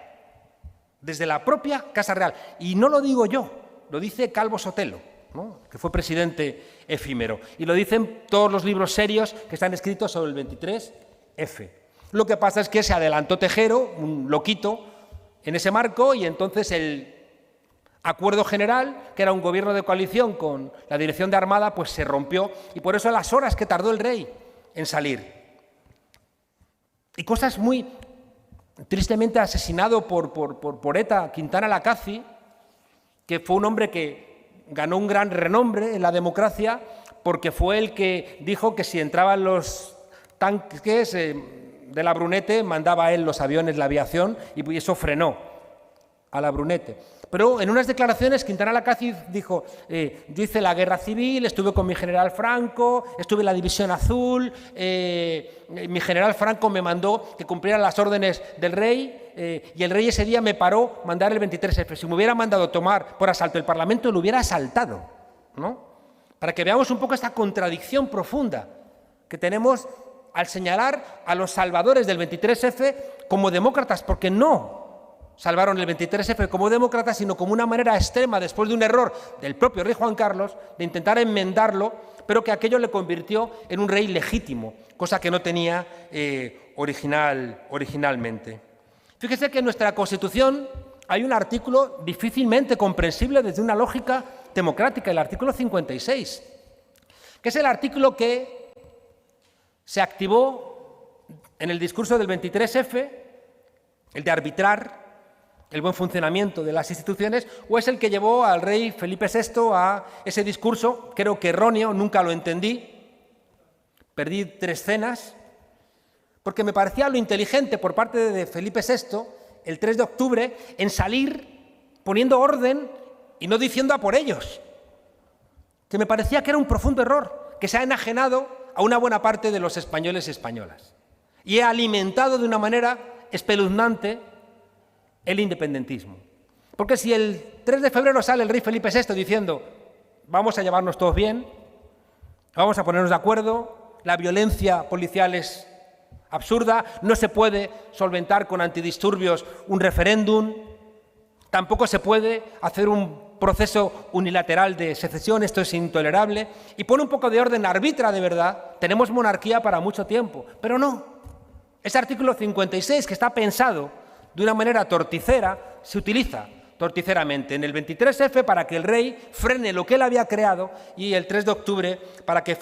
Desde la propia Casa Real. Y no lo digo yo, lo dice Calvo Sotelo, ¿no?, que fue presidente efímero. Y lo dicen todos los libros serios que están escritos sobre el 23F. Lo que pasa es que se adelantó Tejero, un loquito, en ese marco, y entonces el acuerdo general, que era un gobierno de coalición con la dirección de Armada, pues se rompió, y por eso las horas que tardó el rey en salir. Y cosas muy tristemente asesinado por ETA, Quintana Lacazzi, que fue un hombre que ganó un gran renombre en la democracia porque fue el que dijo que si entraban los tanques de la Brunete, mandaba él los aviones, la aviación, y eso frenó a la Brunete. Pero en unas declaraciones Quintana Lacazzi dijo, yo hice la guerra civil, estuve con mi general Franco, estuve en la División Azul, mi general Franco me mandó que cumpliera las órdenes del rey, y el rey ese día me paró mandar el 23F. Si me hubiera mandado tomar por asalto el Parlamento, lo hubiera asaltado, ¿no? Para que veamos un poco esta contradicción profunda que tenemos al señalar a los salvadores del 23F como demócratas, porque no salvaron el 23F como demócratas, sino como una manera extrema, después de un error del propio rey Juan Carlos, de intentar enmendarlo, pero que aquello le convirtió en un rey legítimo, cosa que no tenía originalmente. Fíjese que en nuestra Constitución hay un artículo difícilmente comprensible desde una lógica democrática, el artículo 56, que es el artículo que se activó en el discurso del 23F, el de arbitrar el buen funcionamiento de las instituciones, o es el que llevó al rey Felipe VI a ese discurso, creo que erróneo, nunca lo entendí, perdí 3 cenas, porque me parecía lo inteligente por parte de Felipe VI, el 3 de octubre, en salir poniendo orden y no diciendo a por ellos, que me parecía que era un profundo error, que se ha enajenado a una buena parte de los españoles y españolas, y ha alimentado de una manera espeluznante el independentismo. Porque si el 3 de febrero sale el rey Felipe VI diciendo vamos a llevarnos todos bien, vamos a ponernos de acuerdo, la violencia policial es absurda, no se puede solventar con antidisturbios un referéndum, tampoco se puede hacer un proceso unilateral de secesión, esto es intolerable, y pone un poco de orden, arbitra de verdad, tenemos monarquía para mucho tiempo, pero no. Ese artículo 56, que está pensado de una manera torticera, se utiliza torticeramente en el 23F para que el rey frene lo que él había creado, y el 3 de octubre para que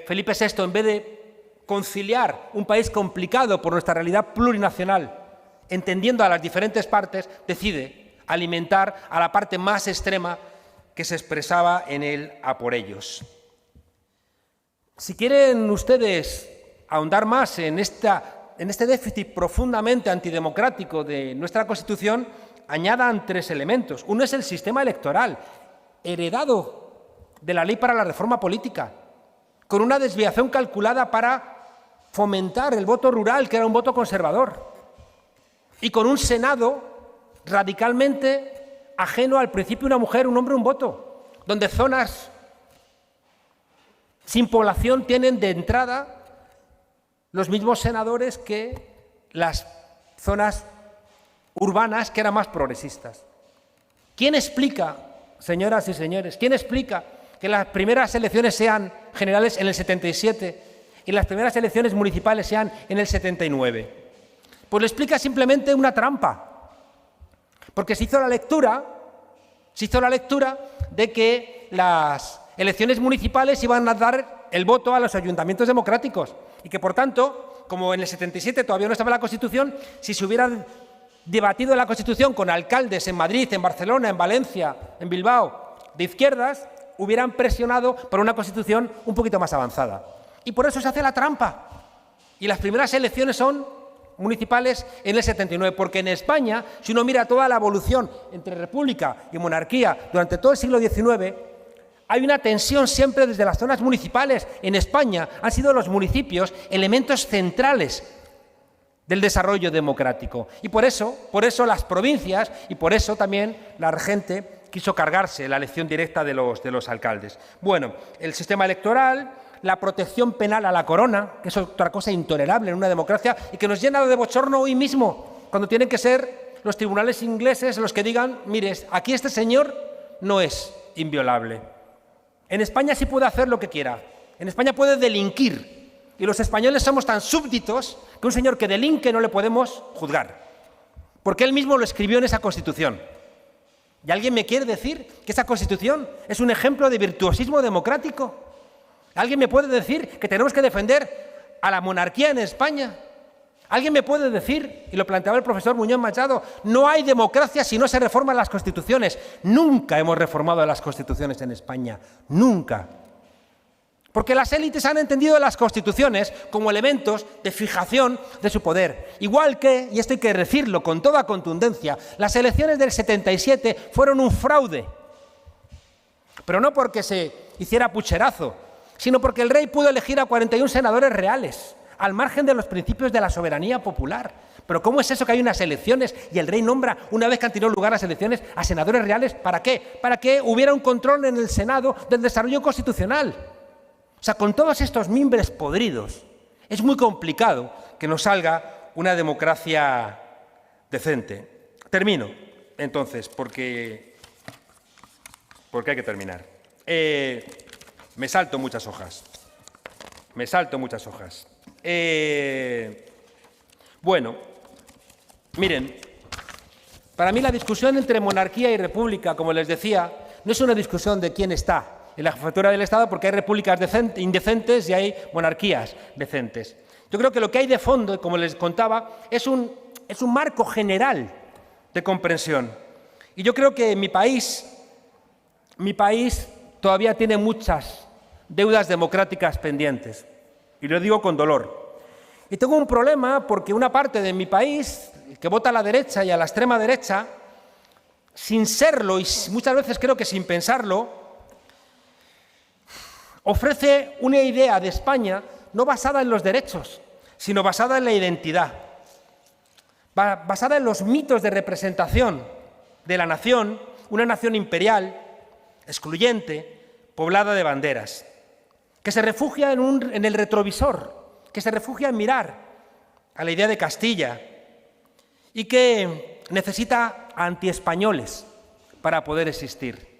Felipe VI, en vez de conciliar un país complicado por nuestra realidad plurinacional, entendiendo a las diferentes partes, decide alimentar a la parte más extrema que se expresaba en el a por ellos. Si quieren ustedes ahondar más en este déficit profundamente antidemocrático de nuestra Constitución, añadan 3 elementos. Uno es el sistema electoral, heredado de la Ley para la Reforma Política, con una desviación calculada para fomentar el voto rural, que era un voto conservador, y con un Senado radicalmente ajeno al principio una mujer, un hombre, un voto, donde zonas sin población tienen de entrada los mismos senadores que las zonas urbanas, que eran más progresistas. ¿Quién explica, señoras y señores, quién explica que las primeras elecciones sean generales en el 77 y las primeras elecciones municipales sean en el 79? Pues le explica simplemente una trampa, porque se hizo la lectura de que las elecciones municipales iban a dar el voto a los ayuntamientos democráticos y que, por tanto, como en el 77 todavía no estaba la Constitución, si se hubiera debatido la Constitución con alcaldes en Madrid, en Barcelona, en Valencia, en Bilbao, de izquierdas, hubieran presionado por una Constitución un poquito más avanzada. Y por eso se hace la trampa. Y las primeras elecciones son municipales en el 79, porque en España, si uno mira toda la evolución entre república y monarquía durante todo el siglo XIX, hay una tensión siempre desde las zonas municipales. En España han sido los municipios elementos centrales del desarrollo democrático. Y por eso las provincias, y por eso también la regente quiso cargarse la elección directa de los alcaldes. Bueno, el sistema electoral, la protección penal a la corona, que es otra cosa intolerable en una democracia y que nos llena de bochorno hoy mismo, cuando tienen que ser los tribunales ingleses los que digan, mire, aquí este señor no es inviolable. En España sí puede hacer lo que quiera, en España puede delinquir, y los españoles somos tan súbditos que un señor que delinque no le podemos juzgar, porque él mismo lo escribió en esa Constitución. ¿Y alguien me quiere decir que esa Constitución es un ejemplo de virtuosismo democrático? ¿Alguien me puede decir que tenemos que defender a la monarquía en España? ¿Alguien me puede decir, y lo planteaba el profesor Muñoz Machado, no hay democracia si no se reforman las constituciones? Nunca hemos reformado las constituciones en España, nunca. Porque las élites han entendido las constituciones como elementos de fijación de su poder. Igual que, y esto hay que decirlo con toda contundencia, las elecciones del 77 fueron un fraude. Pero no porque se hiciera pucherazo, sino porque el rey pudo elegir a 41 senadores reales, al margen de los principios de la soberanía popular. Pero ¿cómo es eso que hay unas elecciones y el rey nombra, una vez que han tenido lugar las elecciones, a senadores reales? ¿Para qué? Para que hubiera un control en el Senado del desarrollo constitucional. O sea, con todos estos mimbres podridos, es muy complicado que nos salga una democracia decente. Termino, entonces, porque hay que terminar. Me salto muchas hojas. Bueno, miren, para mí la discusión entre monarquía y república, como les decía, no es una discusión de quién está en la jefatura del Estado, porque hay repúblicas indecentes y hay monarquías decentes. Yo creo que lo que hay de fondo, como les contaba, es un marco general de comprensión. Y yo creo que mi país todavía tiene muchas deudas democráticas pendientes. Y lo digo con dolor. Y tengo un problema porque una parte de mi país, que vota a la derecha y a la extrema derecha, sin serlo y muchas veces creo que sin pensarlo, ofrece una idea de España no basada en los derechos, sino basada en la identidad, basada en los mitos de representación de la nación, una nación imperial, excluyente, poblada de banderas, que se refugia en el retrovisor, que se refugia en mirar a la idea de Castilla y que necesita antiespañoles para poder existir.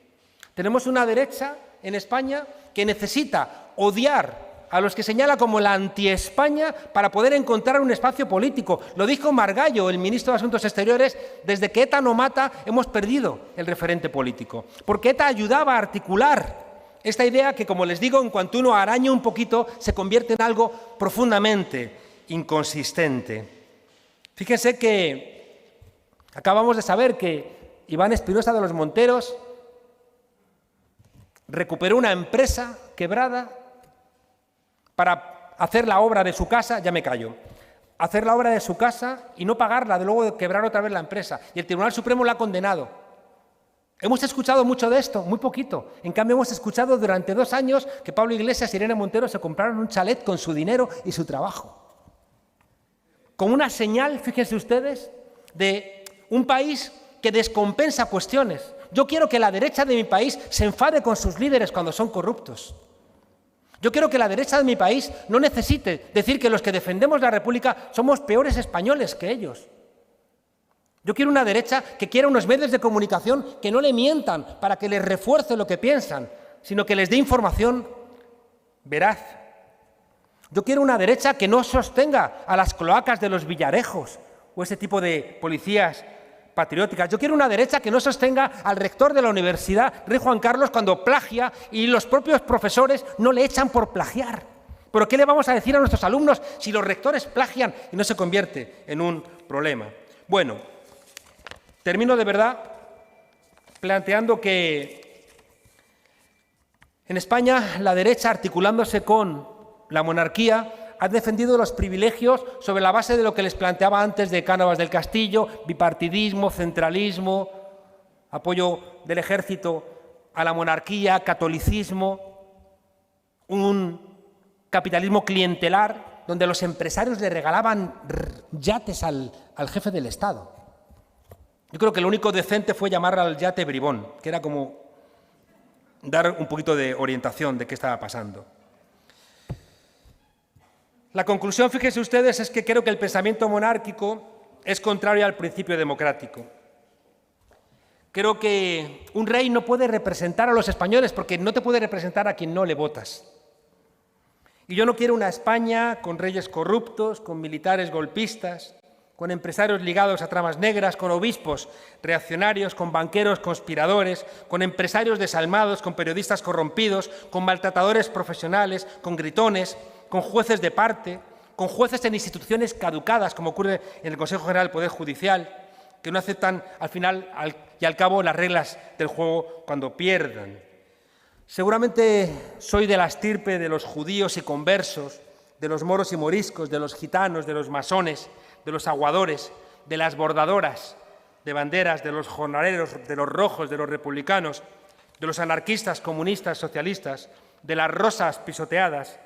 Tenemos una derecha en España que necesita odiar a los que señala como la anti-España para poder encontrar un espacio político. Lo dijo Margallo, el ministro de Asuntos Exteriores, desde que ETA no mata hemos perdido el referente político, porque ETA ayudaba a articular esta idea que, como les digo, en cuanto uno araña un poquito, se convierte en algo profundamente inconsistente. Fíjense que acabamos de saber que Iván Espinosa de los Monteros recuperó una empresa quebrada para hacer la obra de su casa, ya me callo, hacer la obra de su casa y no pagarla, de luego de quebrar otra vez la empresa. Y el Tribunal Supremo la ha condenado. Hemos escuchado mucho de esto, muy poquito. En cambio, hemos escuchado durante 2 años que Pablo Iglesias y Irene Montero se compraron un chalet con su dinero y su trabajo. Como una señal, fíjense ustedes, de un país que descompensa cuestiones. Yo quiero que la derecha de mi país se enfade con sus líderes cuando son corruptos. Yo quiero que la derecha de mi país no necesite decir que los que defendemos la República somos peores españoles que ellos. Yo quiero una derecha que quiera unos medios de comunicación que no le mientan para que les refuerce lo que piensan, sino que les dé información veraz. Yo quiero una derecha que no sostenga a las cloacas de los Villarejos o ese tipo de policías patrióticas. Yo quiero una derecha que no sostenga al rector de la universidad, Rey Juan Carlos, cuando plagia y los propios profesores no le echan por plagiar. ¿Pero qué le vamos a decir a nuestros alumnos si los rectores plagian y no se convierte en un problema? Bueno, termino de verdad planteando que en España la derecha, articulándose con la monarquía, ha defendido los privilegios sobre la base de lo que les planteaba antes de Cánovas del Castillo: bipartidismo, centralismo, apoyo del ejército a la monarquía, catolicismo, un capitalismo clientelar donde los empresarios le regalaban yates al jefe del Estado. Yo creo que lo único decente fue llamar al yate bribón, que era como dar un poquito de orientación de qué estaba pasando. La conclusión, fíjense ustedes, es que creo que el pensamiento monárquico es contrario al principio democrático. Creo que un rey no puede representar a los españoles porque no te puede representar a quien no le votas. Y yo no quiero una España con reyes corruptos, con militares golpistas, con empresarios ligados a tramas negras, con obispos reaccionarios, con banqueros conspiradores, con empresarios desalmados, con periodistas corrompidos, con maltratadores profesionales, con gritones, con jueces de parte, con jueces en instituciones caducadas, como ocurre en el Consejo General del Poder Judicial, que no aceptan al final y al cabo las reglas del juego cuando pierdan. Seguramente soy de la estirpe de los judíos y conversos, de los moros y moriscos, de los gitanos, de los masones, de los aguadores, de las bordadoras de banderas, de los jornaleros, de los rojos, de los republicanos, de los anarquistas, comunistas, socialistas, de las rosas pisoteadas,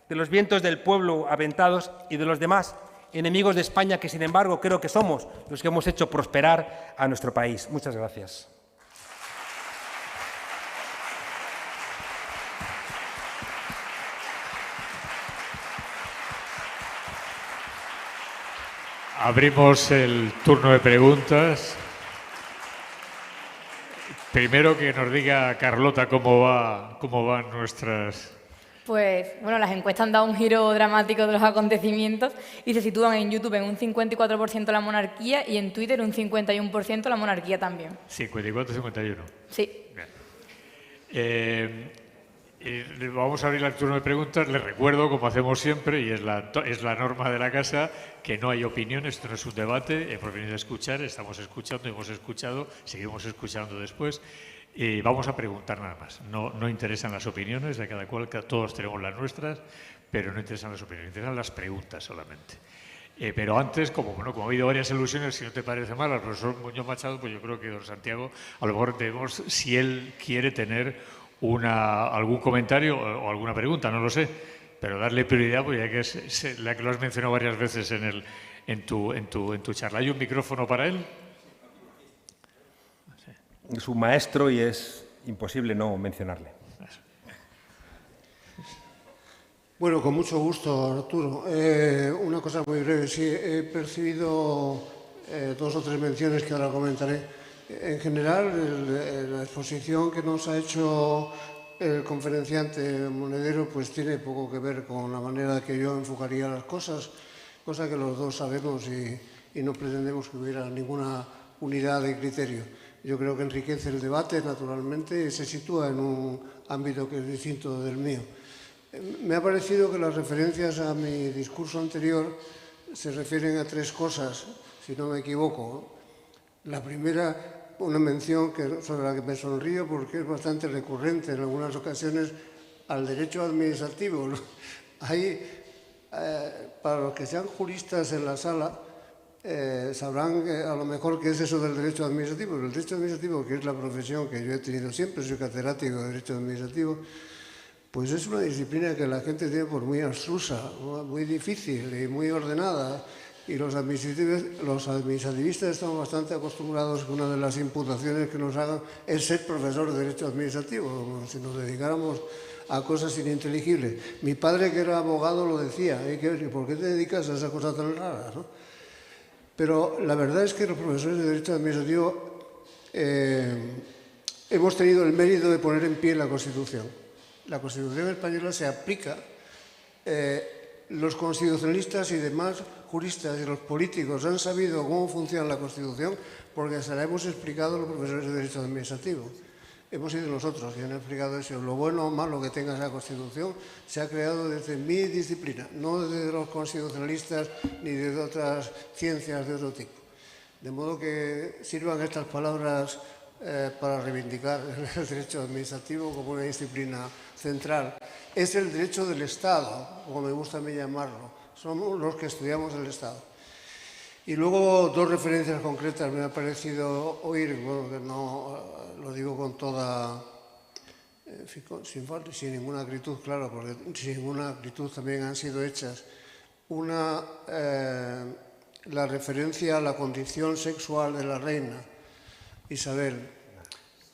de los vientos del pueblo aventados y de los demás enemigos de España que, sin embargo, creo que somos los que hemos hecho prosperar a nuestro país. Muchas gracias. Abrimos el turno de preguntas. Primero que nos diga Carlota cómo van nuestras... Pues, bueno, las encuestas han dado un giro dramático de los acontecimientos y se sitúan en YouTube en un 54% la monarquía y en Twitter un 51% la monarquía también. 54-51. Sí. Bien. Vamos a abrir el turno de preguntas. Les recuerdo, como hacemos siempre, y es la norma de la casa, que no hay opiniones, esto no es un debate, hemos venido a escuchar, estamos escuchando, hemos escuchado, seguimos escuchando después. Vamos a preguntar nada más. No interesan las opiniones de cada cual, todos tenemos las nuestras, pero no interesan las opiniones, interesan las preguntas solamente. Pero antes, como ha habido varias alusiones, si no te parece mal, al profesor Muñoz Machado, pues yo creo que don Santiago, a lo mejor debemos, si él quiere tener algún comentario o alguna pregunta, no lo sé, pero darle prioridad, pues ya que es la que lo has mencionado varias veces en tu charla. ¿Hay un micrófono para él? Es un maestro y es imposible no mencionarle. Bueno, con mucho gusto, Arturo. Una cosa muy breve. Sí, he percibido 2 o 3 menciones que ahora comentaré. En general, la exposición que nos ha hecho el conferenciante Monedero pues tiene poco que ver con la manera que yo enfocaría las cosas, cosa que los dos sabemos y no pretendemos que hubiera ninguna unidad de criterio. Yo creo que enriquece el debate, naturalmente, y se sitúa en un ámbito que es distinto del mío. Me ha parecido que las referencias a mi discurso anterior se refieren a 3 cosas, si no me equivoco. La primera, una mención sobre la que me sonrío porque es bastante recurrente en algunas ocasiones, al derecho administrativo. Para los que sean juristas en la sala, sabrán a lo mejor qué es eso del derecho administrativo. El derecho administrativo, que es la profesión que yo he tenido siempre, soy catedrático de derecho administrativo, pues es una disciplina que la gente tiene por muy abstrusa, muy difícil y muy ordenada. Y los administrativistas estamos bastante acostumbrados que una de las imputaciones que nos hagan es ser profesor de derecho administrativo, como si nos dedicáramos a cosas ininteligibles. Mi padre, que era abogado, lo decía: ¿por qué te dedicas a esas cosas tan raras, ¿no? Pero la verdad es que los profesores de derecho administrativo hemos tenido el mérito de poner en pie la Constitución. La Constitución española se aplica. Los constitucionalistas y demás juristas y los políticos han sabido cómo funciona la Constitución porque se la hemos explicado a los profesores de Derecho Administrativo. Hemos sido nosotros quienes han explicado eso. Lo bueno o malo que tenga esa Constitución se ha creado desde mi disciplina, no desde los constitucionalistas ni de otras ciencias de otro tipo. De modo que sirvan estas palabras para reivindicar el derecho administrativo como una disciplina central. Es el derecho del Estado, como me gusta a mí llamarlo. Somos los que estudiamos el Estado. Y luego 2 referencias concretas me ha parecido oír, bueno, que no lo digo con toda, sin ninguna acritud, claro, porque sin ninguna acritud también han sido hechas. Una, la referencia a la condición sexual de la reina Isabel.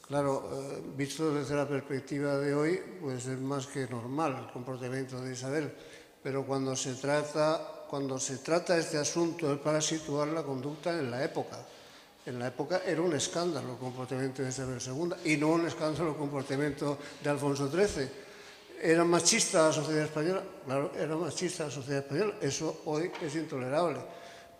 Claro, visto desde la perspectiva de hoy, pues es más que normal el comportamiento de Isabel. pero cuando se trata este asunto es para situar la conducta en la época. En la época era un escándalo el comportamiento de Isabel II y no un escándalo el comportamiento de Alfonso XIII. ¿Era machista la sociedad española? Claro, era machista la sociedad española. Eso hoy es intolerable.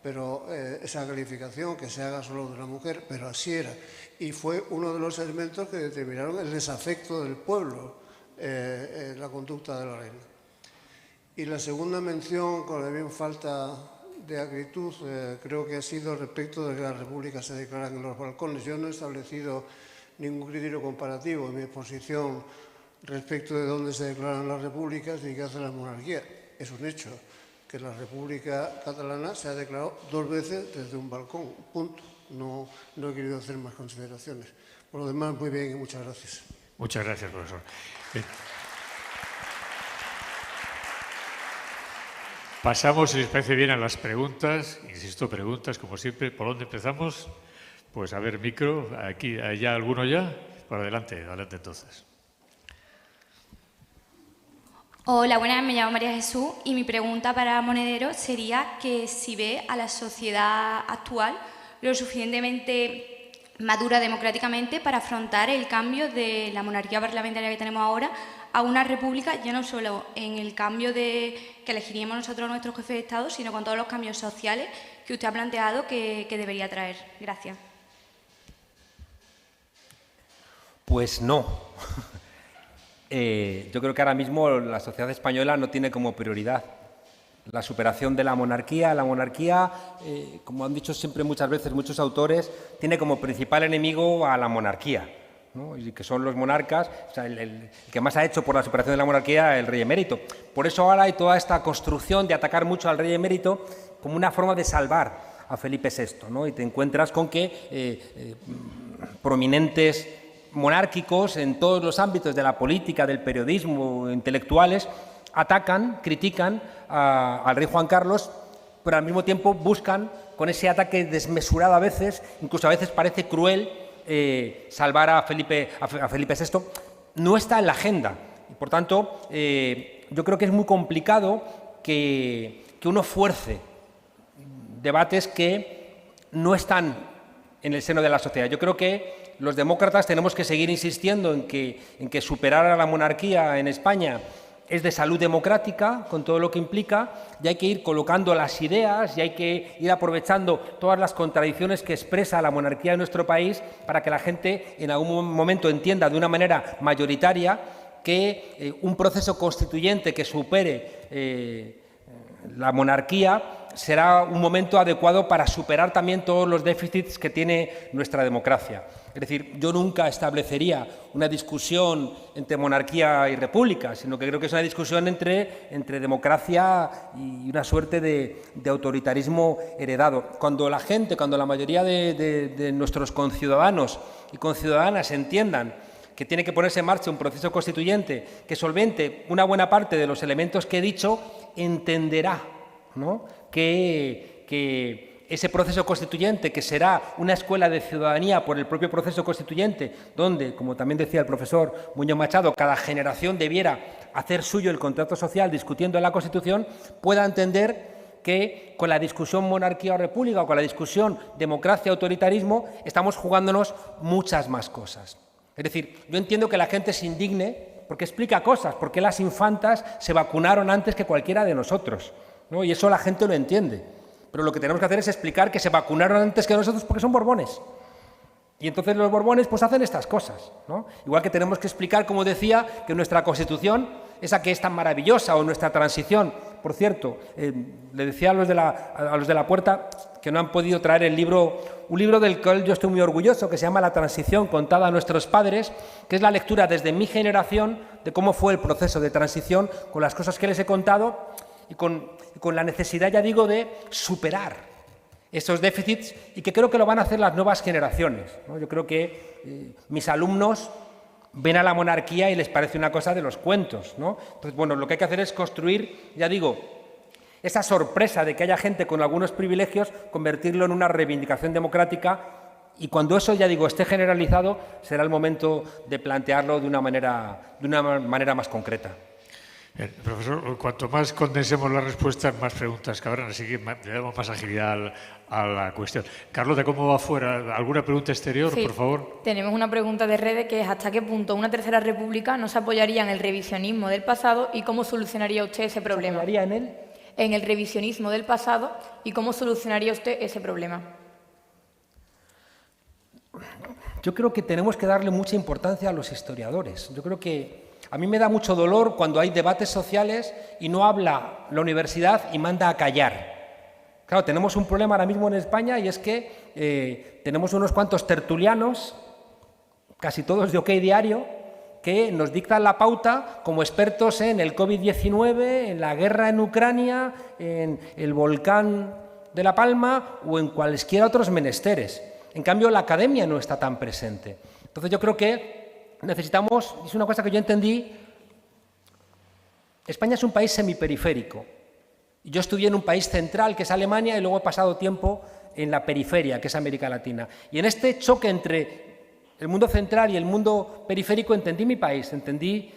Pero esa calificación que se haga solo de una mujer, pero así era. Y fue uno de los elementos que determinaron el desafecto del pueblo, la conducta de la reina. Y la segunda mención, con la bien falta de acritud, creo que ha sido respecto de que las repúblicas se declaran en los balcones. Yo no he establecido ningún criterio comparativo en mi exposición respecto de dónde se declaran las repúblicas y qué hace la monarquía. Es un hecho que la República Catalana se ha declarado 2 veces desde un balcón, punto. No he querido hacer más consideraciones. Por lo demás, muy bien y muchas gracias. Muchas gracias, profesor. Bien. Pasamos, si les parece bien, a las preguntas. Insisto, preguntas, como siempre. ¿Por dónde empezamos? Pues a ver, micro. Aquí, ¿ya alguno ya? Por adelante, adelante entonces. Hola, buenas, me llamo María Jesús y mi pregunta para Monedero sería que si ve a la sociedad actual lo suficientemente madura democráticamente para afrontar el cambio de la monarquía parlamentaria que tenemos ahora a una república, ya no solo en el cambio de que elegiríamos nosotros nuestro jefe de Estado, sino con todos los cambios sociales que usted ha planteado que debería traer. Gracias. Pues no. Yo creo que ahora mismo la sociedad española no tiene como prioridad la superación de la monarquía. La monarquía, como han dicho siempre muchas veces muchos autores, tiene como principal enemigo a la monarquía, ¿no? Y que son los monarcas. O sea, el que más ha hecho por la superación de la monarquía, el rey emérito. Por eso ahora hay toda esta construcción de atacar mucho al rey emérito como una forma de salvar a Felipe VI, ¿no? Y te encuentras con que prominentes monárquicos en todos los ámbitos de la política, del periodismo, intelectuales, atacan, critican al rey Juan Carlos, pero al mismo tiempo buscan, con ese ataque desmesurado a veces, incluso a veces parece cruel, salvar a Felipe VI. No está en la agenda. Y por tanto, yo creo que es muy complicado que uno fuerce debates que no están en el seno de la sociedad. Yo creo que los demócratas tenemos que seguir insistiendo en que superar a la monarquía en España es de salud democrática, con todo lo que implica, y hay que ir colocando las ideas y hay que ir aprovechando todas las contradicciones que expresa la monarquía en nuestro país para que la gente en algún momento entienda de una manera mayoritaria que un proceso constituyente que supere la monarquía será un momento adecuado para superar también todos los déficits que tiene nuestra democracia. Es decir, yo nunca establecería una discusión entre monarquía y república, sino que creo que es una discusión entre democracia y una suerte de autoritarismo heredado. Cuando la gente, cuando la mayoría de nuestros conciudadanos y conciudadanas entiendan que tiene que ponerse en marcha un proceso constituyente que solvente una buena parte de los elementos que he dicho, entenderá, ¿no?, que ese proceso constituyente, que será una escuela de ciudadanía por el propio proceso constituyente, donde, como también decía el profesor Muñoz Machado, cada generación debiera hacer suyo el contrato social discutiendo la Constitución, pueda entender que con la discusión monarquía o república o con la discusión democracia-autoritarismo estamos jugándonos muchas más cosas. Es decir, yo entiendo que la gente se indigne porque explica cosas, porque las infantas se vacunaron antes que cualquiera de nosotros, ¿no? Y eso la gente lo entiende. Pero lo que tenemos que hacer es explicar que se vacunaron antes que nosotros porque son borbones. Y entonces los borbones pues hacen estas cosas, ¿no? Igual que tenemos que explicar, como decía, que nuestra Constitución, esa que es tan maravillosa, o nuestra transición. Por cierto, le decía a los de la puerta que no han podido traer el libro, un libro del cual yo estoy muy orgulloso, que se llama La transición contada a nuestros padres, que es la lectura desde mi generación de cómo fue el proceso de transición, con las cosas que les he contado y con la necesidad, ya digo, de superar esos déficits, y que creo que lo van a hacer las nuevas generaciones, ¿no? Yo creo que mis alumnos ven a la monarquía y les parece una cosa de los cuentos, ¿no? Entonces, bueno, lo que hay que hacer es construir, ya digo, esa sorpresa de que haya gente con algunos privilegios, convertirlo en una reivindicación democrática, y cuando eso, ya digo, esté generalizado, será el momento de plantearlo de una manera más concreta. Profesor, cuanto más condensemos las respuestas, más preguntas cabrán, así que le damos más agilidad a la cuestión. Carlota, ¿cómo va afuera? ¿Alguna pregunta exterior, Sí, por favor? Tenemos una pregunta de redes que es ¿hasta qué punto una tercera república no se apoyaría en el revisionismo del pasado y cómo solucionaría usted ese problema? ¿Se apoyaría en él? En el revisionismo del pasado y cómo solucionaría usted ese problema. Yo creo que tenemos que darle mucha importancia a los historiadores. Yo creo que a mí me da mucho dolor cuando hay debates sociales y no habla la universidad y manda a callar. Claro, tenemos un problema ahora mismo en España y es que tenemos unos cuantos tertulianos, casi todos de OK Diario, que nos dictan la pauta como expertos en el COVID-19, en la guerra en Ucrania, en el volcán de La Palma o en cualesquiera otros menesteres. En cambio, la academia no está tan presente. Entonces, yo creo que necesitamos, es una cosa que yo entendí, España es un país semiperiférico. Yo estudié en un país central, que es Alemania, y luego he pasado tiempo en la periferia, que es América Latina. Y en este choque entre el mundo central y el mundo periférico entendí mi país, entendí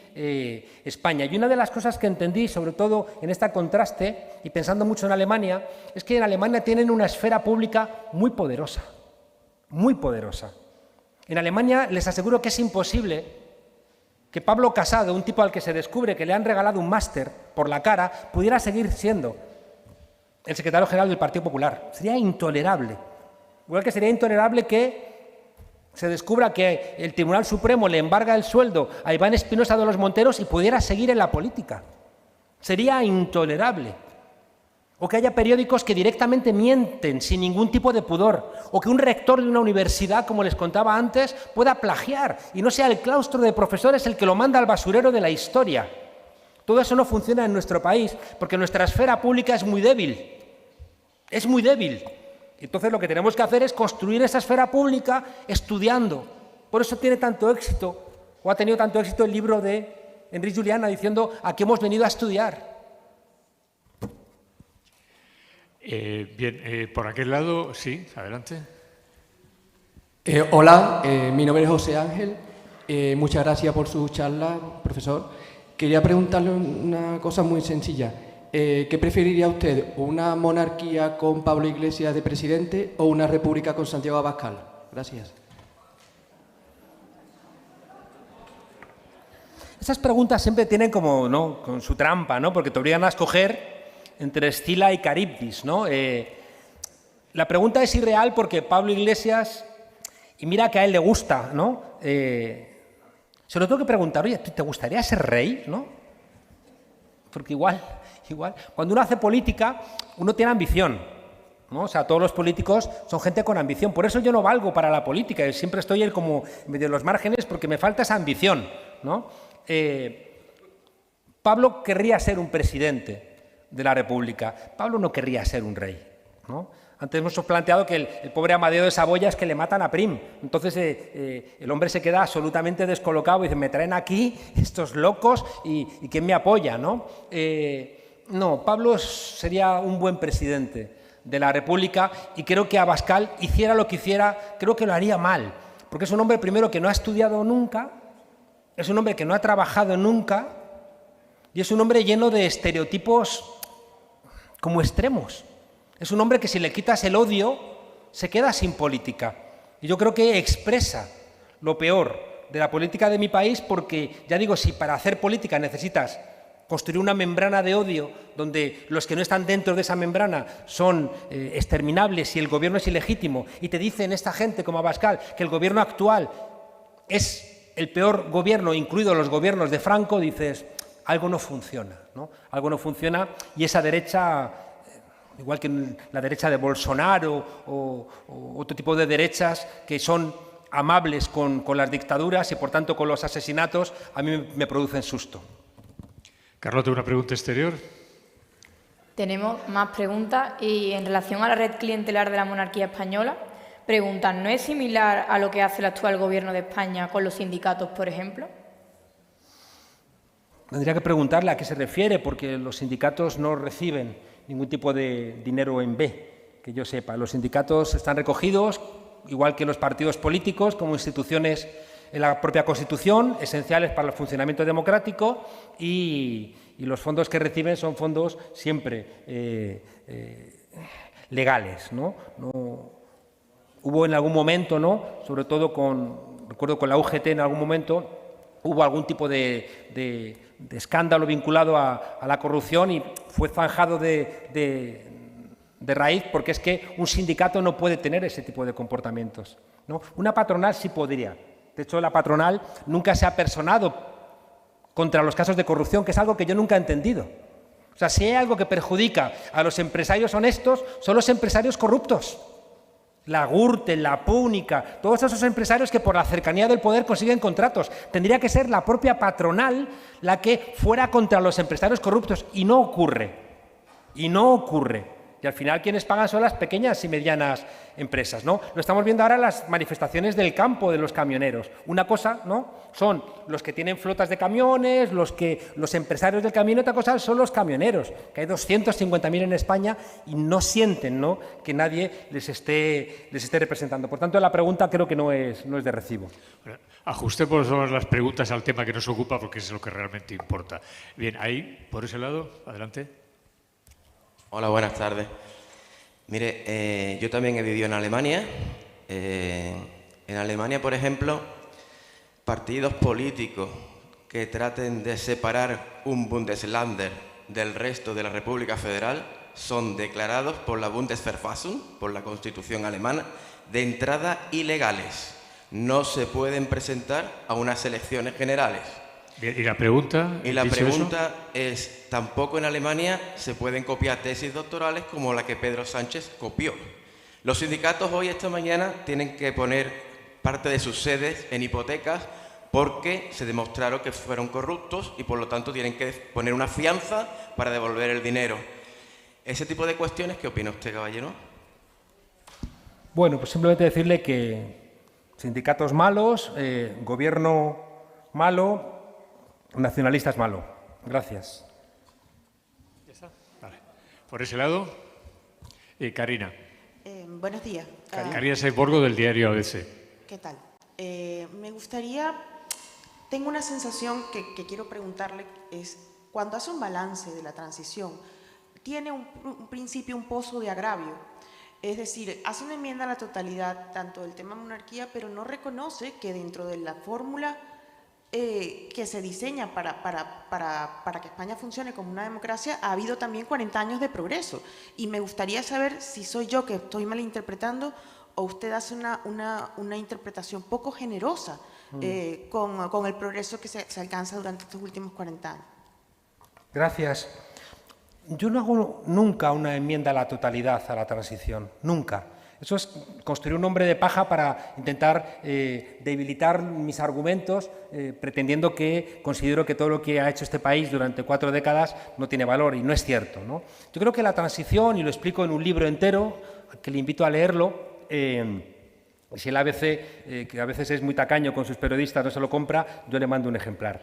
España. Y una de las cosas que entendí, sobre todo en este contraste, y pensando mucho en Alemania, es que en Alemania tienen una esfera pública muy poderosa. Muy poderosa. En Alemania les aseguro que es imposible que Pablo Casado, un tipo al que se descubre que le han regalado un máster por la cara, pudiera seguir siendo el secretario general del Partido Popular. Sería intolerable. Igual que sería intolerable que se descubra que el Tribunal Supremo le embarga el sueldo a Iván Espinosa de los Monteros y pudiera seguir en la política. Sería intolerable. O que haya periódicos que directamente mienten sin ningún tipo de pudor, o que un rector de una universidad, como les contaba antes, pueda plagiar y no sea el claustro de profesores el que lo manda al basurero de la historia. Todo eso no funciona en nuestro país, porque nuestra esfera pública es muy débil. Es muy débil. Entonces lo que tenemos que hacer es construir esa esfera pública estudiando. Por eso tiene tanto éxito, o ha tenido tanto éxito el libro de Enric Juliana diciendo aquí hemos venido a estudiar. Por aquel lado, sí, adelante. Hola, mi nombre es José Ángel. Muchas gracias por su charla, profesor. Quería preguntarle una cosa muy sencilla. ¿Qué preferiría usted, una monarquía con Pablo Iglesias de presidente o una república con Santiago Abascal? Gracias. Esas preguntas siempre tienen como, ¿no?, con su trampa, ¿no?, porque te obligan a escoger entre Escila y Caribdis, ¿no? La pregunta es irreal porque Pablo Iglesias, y mira que a él le gusta, ¿no? Se lo tengo que preguntar, oye, ¿te gustaría ser rey, no? Porque igual, cuando uno hace política, uno tiene ambición, ¿no? O sea, todos los políticos son gente con ambición. Por eso yo no valgo para la política, yo siempre estoy como medio de los márgenes porque me falta esa ambición, ¿no? Pablo querría ser un presidente de la República. Pablo no querría ser un rey, ¿no? Antes hemos planteado que el pobre Amadeo de Saboya es que le matan a Prim. Entonces el hombre se queda absolutamente descolocado y dice, me traen aquí estos locos y ¿quién me apoya, no? No, Pablo sería un buen presidente de la República y creo que Abascal, hiciera lo que hiciera, creo que lo haría mal. Porque es un hombre, primero, que no ha estudiado nunca, es un hombre que no ha trabajado nunca y es un hombre lleno de estereotipos como extremos. Es un hombre que si le quitas el odio se queda sin política. Y yo creo que expresa lo peor de la política de mi país porque, ya digo, si para hacer política necesitas construir una membrana de odio donde los que no están dentro de esa membrana son exterminables y el gobierno es ilegítimo y te dicen esta gente como Abascal que el gobierno actual es el peor gobierno, incluidos los gobiernos de Franco, dices, algo no funciona, ¿no? Algo no funciona y esa derecha, igual que la derecha de Bolsonaro o otro tipo de derechas que son amables con las dictaduras y por tanto con los asesinatos, a mí me producen susto. Carlota, ¿una pregunta exterior? Tenemos más preguntas y en relación a la red clientelar de la monarquía española, preguntan, ¿no es similar a lo que hace el actual gobierno de España con los sindicatos, por ejemplo? Tendría que preguntarle a qué se refiere, porque los sindicatos no reciben ningún tipo de dinero en B, que yo sepa. Los sindicatos están recogidos, igual que los partidos políticos, como instituciones en la propia Constitución, esenciales para el funcionamiento democrático y y los fondos que reciben son fondos siempre legales, ¿no? Hubo en algún momento, ¿no? Sobre todo recuerdo con la UGT en algún momento, hubo algún tipo de escándalo vinculado a la corrupción y fue zanjado de raíz, porque es que un sindicato no puede tener ese tipo de comportamientos, ¿no? Una patronal sí podría. De hecho, la patronal nunca se ha personado contra los casos de corrupción, que es algo que yo nunca he entendido. O sea, si hay algo que perjudica a los empresarios honestos, son los empresarios corruptos. La Gürtel, la Púnica, todos esos empresarios que por la cercanía del poder consiguen contratos. Tendría que ser la propia patronal la que fuera contra los empresarios corruptos, y no ocurre. Y no ocurre. Y al final quienes pagan son las pequeñas y medianas empresas, ¿no? Lo estamos viendo ahora en las manifestaciones del campo de los camioneros. Una cosa, ¿no?, son los que tienen flotas de camiones, los empresarios del camino, otra cosa son los camioneros, que hay 250.000 en España y no sienten, ¿no?, que nadie les esté representando. Por tanto, la pregunta creo que no es de recibo. Bueno, ajuste por favor las preguntas al tema que nos ocupa, porque es lo que realmente importa. Bien, ahí, por ese lado, adelante. Hola, buenas tardes. Mire, yo también he vivido en Alemania. En Alemania, por ejemplo, partidos políticos que traten de separar un Bundesländer del resto de la República Federal son declarados por la Bundesverfassung, por la Constitución alemana, de entrada ilegales. No se pueden presentar a unas elecciones generales. Bien, ¿y la pregunta? Y la pregunta es, tampoco en Alemania se pueden copiar tesis doctorales como la que Pedro Sánchez copió. Los sindicatos hoy, esta mañana, tienen que poner parte de sus sedes en hipotecas porque se demostraron que fueron corruptos y por lo tanto tienen que poner una fianza para devolver el dinero. Ese tipo de cuestiones, ¿qué opina usted, caballero? Bueno, pues simplemente decirle que sindicatos malos, gobierno malo, nacionalista es malo. Gracias. ¿Ya está? Vale. Por ese lado, Karina. Buenos días. Karina Saiborgo, del diario ABC. ¿Qué tal? Me gustaría, tengo una sensación que quiero preguntarle, es cuando hace un balance de la transición, tiene un principio, un pozo de agravio. Es decir, hace una enmienda a la totalidad, tanto del tema monarquía, pero no reconoce que dentro de la fórmula que se diseña para que España funcione como una democracia, ha habido también 40 años de progreso. Y me gustaría saber si soy yo que estoy malinterpretando o usted hace una interpretación poco generosa con el progreso que se alcanza durante estos últimos 40 años. Gracias. Yo no hago nunca una enmienda a la totalidad a la transición, nunca. Eso es construir un hombre de paja para intentar debilitar mis argumentos, pretendiendo que considero que todo lo que ha hecho este país durante 4 décadas no tiene valor, y no es cierto, ¿no? Yo creo que la transición, y lo explico en un libro entero, que le invito a leerlo, si el ABC, que a veces es muy tacaño con sus periodistas, no se lo compra, yo le mando un ejemplar.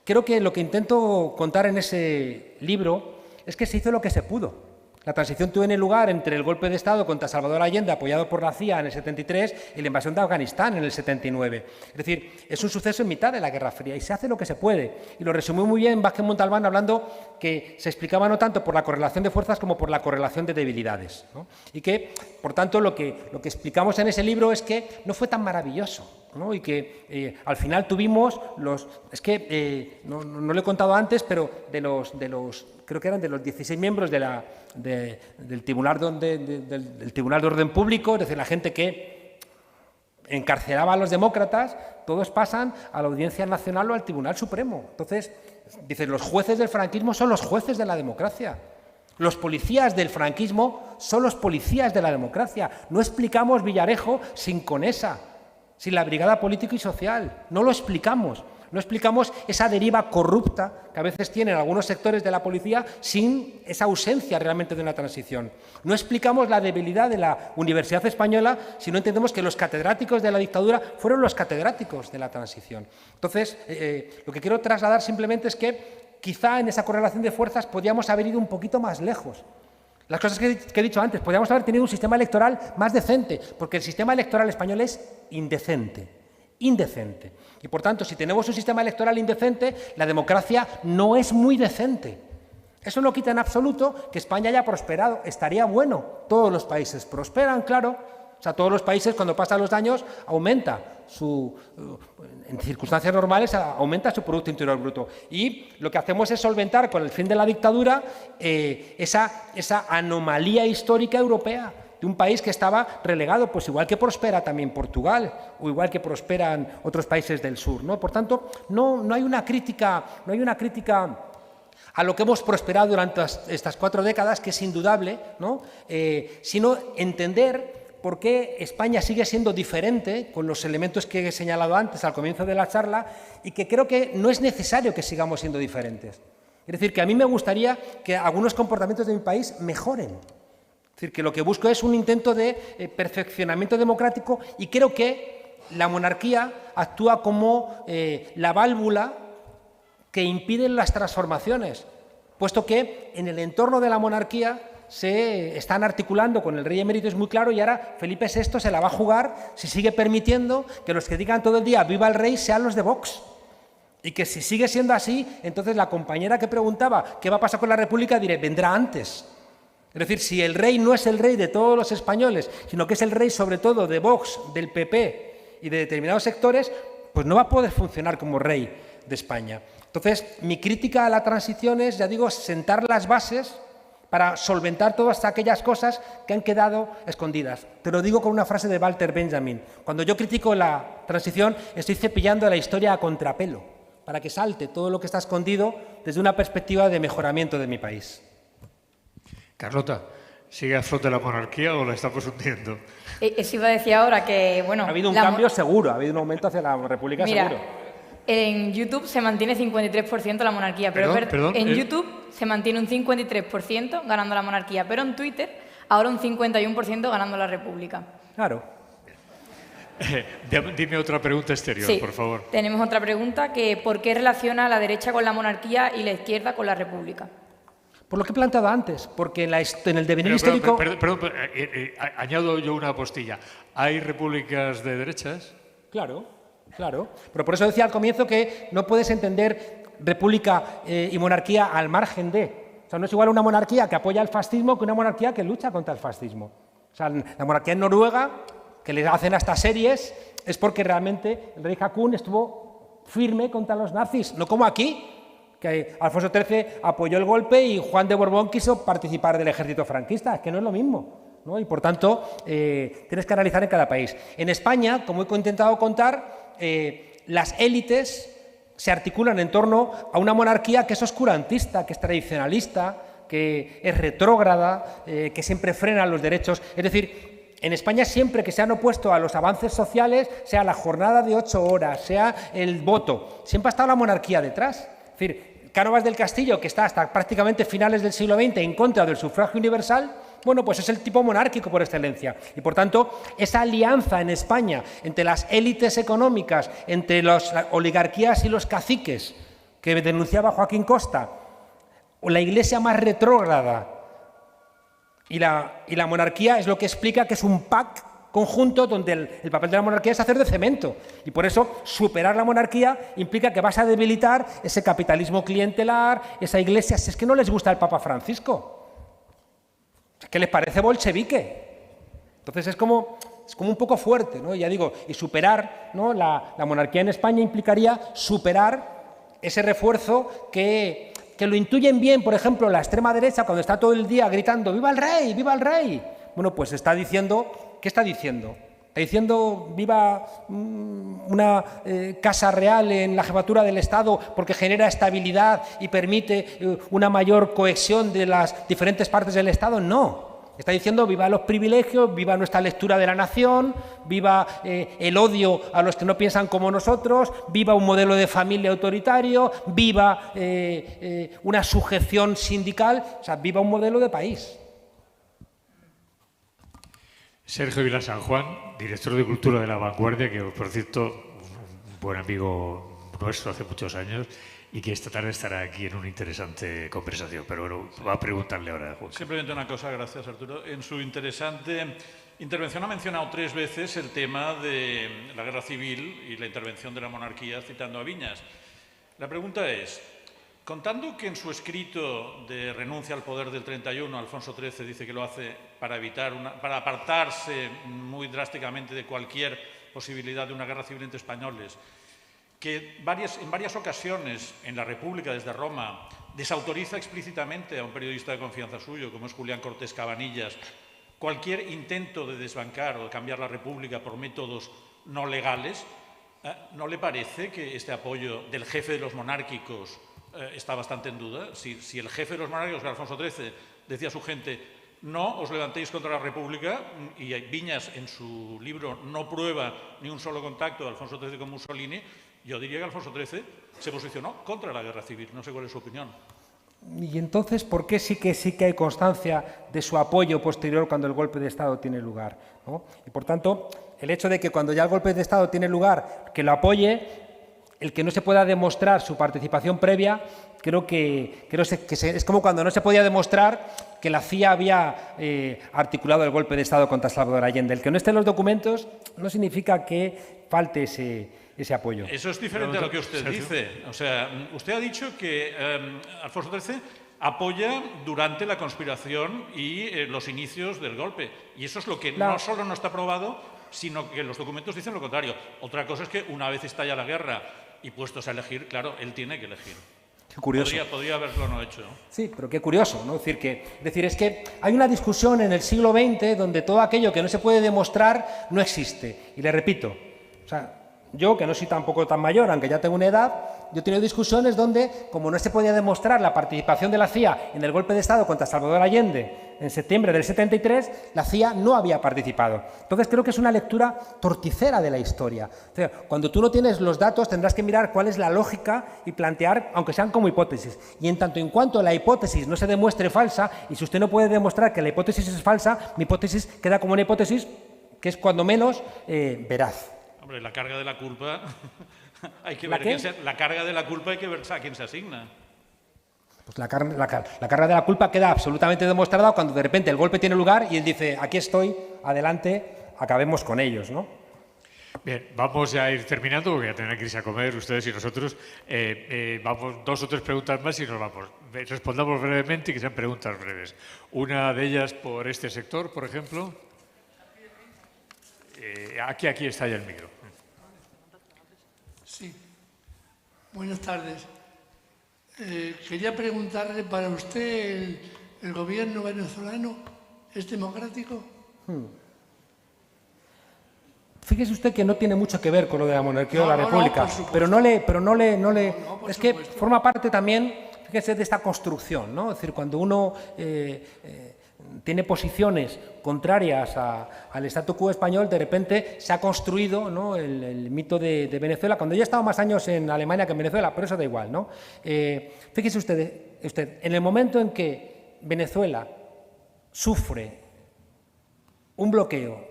Creo que lo que intento contar en ese libro es que se hizo lo que se pudo. La transición tuvo lugar entre el golpe de Estado contra Salvador Allende, apoyado por la CIA en el 73, y la invasión de Afganistán en el 79. Es decir, es un suceso en mitad de la Guerra Fría y se hace lo que se puede. Y lo resumió muy bien Vázquez Montalbán hablando que se explicaba no tanto por la correlación de fuerzas como por la correlación de debilidades, ¿no? Y que, por tanto, lo que explicamos en ese libro es que no fue tan maravilloso, ¿no? Y que al final tuvimos es que no lo he contado antes, pero creo que eran de los 16 miembros del Tribunal de Orden Público, es decir, la gente que encarcelaba a los demócratas, todos pasan a la Audiencia Nacional o al Tribunal Supremo. Entonces, dicen, los jueces del franquismo son los jueces de la democracia. Los policías del franquismo son los policías de la democracia. No explicamos Villarejo sin Conesa, sin la Brigada Político y Social. No lo explicamos. No explicamos esa deriva corrupta que a veces tienen algunos sectores de la policía sin esa ausencia realmente de una transición. No explicamos la debilidad de la Universidad Española si no entendemos que los catedráticos de la dictadura fueron los catedráticos de la transición. Entonces, lo que quiero trasladar simplemente es que quizá en esa correlación de fuerzas podíamos haber ido un poquito más lejos. Las cosas que he dicho antes, podríamos haber tenido un sistema electoral más decente, porque el sistema electoral español es indecente. indecente. Y por tanto, si tenemos un sistema electoral indecente, la democracia no es muy decente. Eso no quita en absoluto que España haya prosperado. Estaría bueno. Todos los países prosperan, claro. O sea, todos los países, cuando pasan los años, aumenta en circunstancias normales, aumenta su Producto Interior Bruto. Y lo que hacemos es solventar, con el fin de la dictadura, esa anomalía histórica europea de un país que estaba relegado, pues igual que prospera también Portugal, o igual que prosperan otros países del sur, ¿no? Por tanto, no hay una crítica a lo que hemos prosperado durante estas 4 décadas, que es indudable, ¿no? Sino entender por qué España sigue siendo diferente, con los elementos que he señalado antes al comienzo de la charla, y que creo que no es necesario que sigamos siendo diferentes. Es decir, que a mí me gustaría que algunos comportamientos de mi país mejoren. Es decir, que lo que busco es un intento de perfeccionamiento democrático, y creo que la monarquía actúa como la válvula que impide las transformaciones, puesto que en el entorno de la monarquía se están articulando con el rey emérito, es muy claro, y ahora Felipe VI se la va a jugar si sigue permitiendo que los que digan todo el día «viva el rey» sean los de Vox. Y que si sigue siendo así, entonces la compañera que preguntaba ¿qué va a pasar con la República? Diré, vendrá antes. Es decir, si el rey no es el rey de todos los españoles, sino que es el rey sobre todo de Vox, del PP y de determinados sectores, pues no va a poder funcionar como rey de España. Entonces, mi crítica a la transición es, ya digo, sentar las bases para solventar todas aquellas cosas que han quedado escondidas. Te lo digo con una frase de Walter Benjamin. Cuando yo critico la transición, estoy cepillando la historia a contrapelo, para que salte todo lo que está escondido desde una perspectiva de mejoramiento de mi país. Carlota, ¿sigue a flote la monarquía o la estamos hundiendo? Eso iba a decir ahora que, bueno... Ha habido un cambio seguro, ha habido un aumento hacia la República seguro. En YouTube se mantiene 53% la monarquía, pero en YouTube se mantiene un 53% ganando la monarquía, pero en Twitter ahora un 51% ganando la República. Claro. Dime otra pregunta exterior, sí, por favor. Tenemos otra pregunta, que ¿por qué relaciona la derecha con la monarquía y la izquierda con la República? Por lo que he planteado antes, porque en el devenir histórico... Perdón, añado yo una postilla. ¿Hay repúblicas de derechas? Claro, claro. Pero por eso decía al comienzo que no puedes entender república y monarquía al margen de. O sea, no es igual una monarquía que apoya el fascismo que una monarquía que lucha contra el fascismo. O sea, la monarquía en Noruega, que le hacen hasta series, es porque realmente el rey Haakon estuvo firme contra los nazis, no como aquí, que Alfonso XIII apoyó el golpe y Juan de Borbón quiso participar del ejército franquista. Es que no es lo mismo, ¿no? Y por tanto, tienes que analizar en cada país. En España, como he intentado contar, las élites se articulan en torno a una monarquía que es oscurantista, que es tradicionalista, que es retrógrada, que siempre frena los derechos. Es decir, en España siempre que se han opuesto a los avances sociales, sea la jornada de 8 horas, sea el voto, siempre ha estado la monarquía detrás. Es decir, Cánovas del Castillo, que está hasta prácticamente finales del siglo XX en contra del sufragio universal, bueno, pues es el tipo monárquico por excelencia. Y por tanto, esa alianza en España entre las élites económicas, entre las oligarquías y los caciques, que denunciaba Joaquín Costa, o la iglesia más retrógrada y la monarquía, es lo que explica que es un pack conjunto donde el papel de la monarquía es hacer de cemento. Y por eso superar la monarquía implica que vas a debilitar ese capitalismo clientelar, esa iglesia. Si es que no les gusta el Papa Francisco, que les parece bolchevique. Entonces es como un poco fuerte, ¿no? Ya digo, y superar, ¿no? La monarquía en España implicaría superar ese refuerzo que lo intuyen bien, por ejemplo, la extrema derecha, cuando está todo el día gritando ¡viva el rey! ¡Viva el rey! Bueno, pues está diciendo, ¿qué está diciendo? Está diciendo viva una casa real en la jefatura del Estado porque genera estabilidad y permite una mayor cohesión de las diferentes partes del Estado. No, está diciendo viva los privilegios, viva nuestra lectura de la nación, viva el odio a los que no piensan como nosotros, viva un modelo de familia autoritario, viva una sujeción sindical, o sea, viva un modelo de país. Sergio Vila San Juan, director de Cultura de La Vanguardia, que por cierto, un buen amigo nuestro hace muchos años y que esta tarde estará aquí en una interesante conversación. Pero bueno, va a preguntarle ahora. Simplemente una cosa, gracias Arturo. En su interesante intervención ha mencionado 3 veces el tema de la guerra civil y la intervención de la monarquía, citando a Viñas. La pregunta es, contando que en su escrito de renuncia al poder del 31, Alfonso XIII dice que lo hace para apartarse muy drásticamente de cualquier posibilidad de una guerra civil entre españoles, que en varias ocasiones en la República desde Roma desautoriza explícitamente a un periodista de confianza suyo, como es Julián Cortés Cabanillas, cualquier intento de desbancar o de cambiar la República por métodos no legales, ¿no le parece que este apoyo del jefe de los monárquicos está bastante en duda? Si el jefe de los monárquicos, Alfonso XIII, decía a su gente: no os levantéis contra la República, y Viñas en su libro no prueba ni un solo contacto de Alfonso XIII con Mussolini, yo diría que Alfonso XIII se posicionó contra la guerra civil. No sé cuál es su opinión. Y entonces, ¿por qué sí que hay constancia de su apoyo posterior cuando el golpe de Estado tiene lugar, ¿no? Y por tanto, el hecho de que cuando ya el golpe de Estado tiene lugar, que lo apoye, el que no se pueda demostrar su participación previa, creo que es como cuando no se podía demostrar que la CIA había articulado el golpe de Estado contra Salvador Allende. El que no esté en los documentos no significa que falte ese apoyo. Eso es diferente a lo que usted dice. O sea, usted ha dicho que Alfonso XIII apoya durante la conspiración y los inicios del golpe. Y eso es lo que no solo no está probado, sino que los documentos dicen lo contrario. Otra cosa es que una vez estalla la guerra y puestos a elegir, claro, él tiene que elegir. Qué curioso. Podría haberlo no hecho. Sí, pero qué curioso, ¿no? Es decir, es que hay una discusión en el siglo XX donde todo aquello que no se puede demostrar no existe. Y le repito, o sea, yo, que no soy tampoco tan mayor, aunque ya tengo una edad, yo he tenido discusiones donde, como no se podía demostrar la participación de la CIA en el golpe de Estado contra Salvador Allende en septiembre del 73, la CIA no había participado. Entonces creo que es una lectura torticera de la historia. O sea, cuando tú no tienes los datos tendrás que mirar cuál es la lógica y plantear, aunque sean como hipótesis. Y en tanto en cuanto la hipótesis no se demuestre falsa, y si usted no puede demostrar que la hipótesis es falsa, mi hipótesis queda como una hipótesis que es cuando menos veraz. Hombre, la carga de la culpa hay que ver la carga de la culpa hay que ver a quién se asigna. Pues la carga de la culpa queda absolutamente demostrada cuando de repente el golpe tiene lugar y él dice: aquí estoy, adelante, acabemos con ellos, ¿no? Bien, vamos a ir terminando porque ya tendrán que irse a comer ustedes y nosotros. Vamos 2 o 3 preguntas más y nos vamos. Respondamos brevemente y que sean preguntas breves. Una de ellas por este sector, por ejemplo. Aquí está ya el micro. Sí. Buenas tardes. Quería preguntarle, ¿para usted el gobierno venezolano es democrático? Fíjese usted que no tiene mucho que ver con lo de la monarquía o la república, pero es que forma parte también, fíjese, de esta construcción, ¿no? Es decir, cuando uno tiene posiciones contrarias al statu quo español, de repente se ha construido, ¿no?, el mito de Venezuela, cuando yo he estado más años en Alemania que en Venezuela, pero eso da igual, ¿no? Fíjese usted, en el momento en que Venezuela sufre un bloqueo,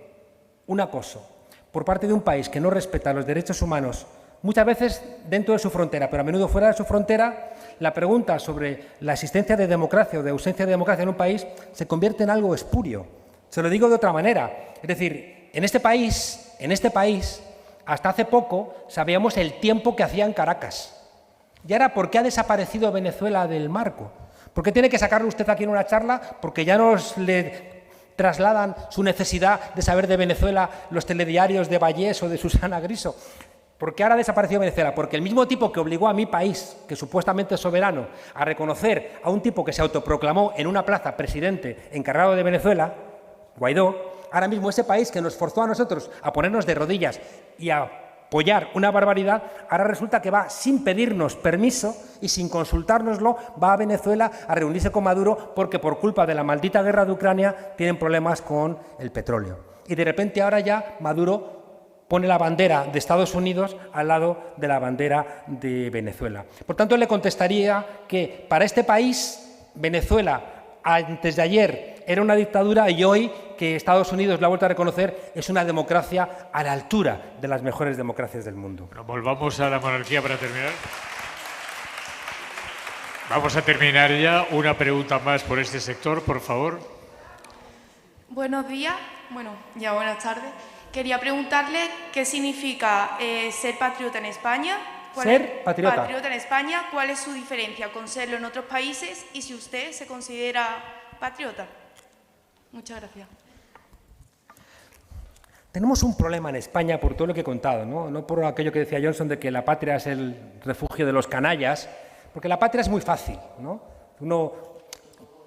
un acoso por parte de un país que no respeta los derechos humanos, muchas veces dentro de su frontera, pero a menudo fuera de su frontera, la pregunta sobre la existencia de democracia o de ausencia de democracia en un país se convierte en algo espurio. Se lo digo de otra manera. Es decir, en este país, hasta hace poco sabíamos el tiempo que hacía en Caracas. Y ahora, ¿por qué ha desaparecido Venezuela del marco? ¿Por qué tiene que sacarlo usted aquí en una charla? Porque ya nos le trasladan su necesidad de saber de Venezuela los telediarios de Vallés o de Susana Griso. ¿Por qué ahora ha desaparecido Venezuela? Porque el mismo tipo que obligó a mi país, que supuestamente es soberano, a reconocer a un tipo que se autoproclamó en una plaza presidente encargado de Venezuela, Guaidó, ahora mismo ese país que nos forzó a nosotros a ponernos de rodillas y a apoyar una barbaridad, ahora resulta que va sin pedirnos permiso y sin consultárnoslo, va a Venezuela a reunirse con Maduro porque por culpa de la maldita guerra de Ucrania tienen problemas con el petróleo. Y de repente ahora ya Maduro pone la bandera de Estados Unidos al lado de la bandera de Venezuela. Por tanto, le contestaría que para este país, Venezuela, antes de ayer era una dictadura y hoy, que Estados Unidos lo ha vuelto a reconocer, es una democracia a la altura de las mejores democracias del mundo. Bueno, volvamos a la monarquía para terminar. Vamos a terminar ya. Una pregunta más por este sector, por favor. Buenos días, bueno, ya buenas tardes. Quería preguntarle qué significa ser patriota en España. Ser patriota. Patriota en España, ¿cuál es su diferencia con serlo en otros países y si usted se considera patriota? Muchas gracias. Tenemos un problema en España por todo lo que he contado, no por aquello que decía Johnson de que la patria es el refugio de los canallas, porque la patria es muy fácil, ¿no?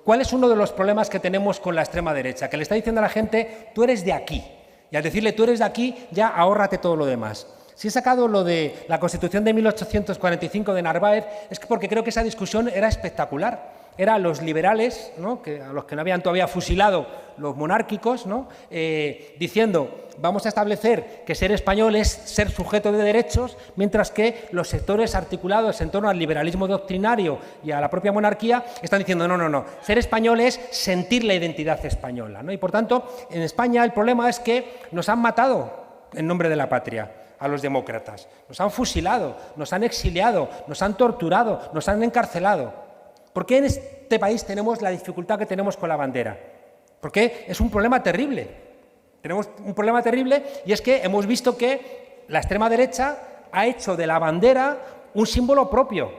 ¿Cuál es uno de los problemas que tenemos con la extrema derecha? Que le está diciendo a la gente, tú eres de aquí, y al decirle tú eres de aquí, ya ahórrate todo lo demás. Si he sacado lo de la Constitución de 1845 de Narváez, es porque creo que esa discusión era espectacular. Eran los liberales, ¿no?, a los que no habían todavía fusilado los monárquicos, ¿no?, diciendo vamos a establecer que ser español es ser sujeto de derechos, mientras que los sectores articulados en torno al liberalismo doctrinario y a la propia monarquía están diciendo no, ser español es sentir la identidad española, ¿no? Y por tanto, en España el problema es que nos han matado en nombre de la patria a los demócratas, nos han fusilado, nos han exiliado, nos han torturado, nos han encarcelado. ¿Por qué en este país tenemos la dificultad que tenemos con la bandera? Porque es un problema terrible. Tenemos un problema terrible y es que hemos visto que la extrema derecha ha hecho de la bandera un símbolo propio.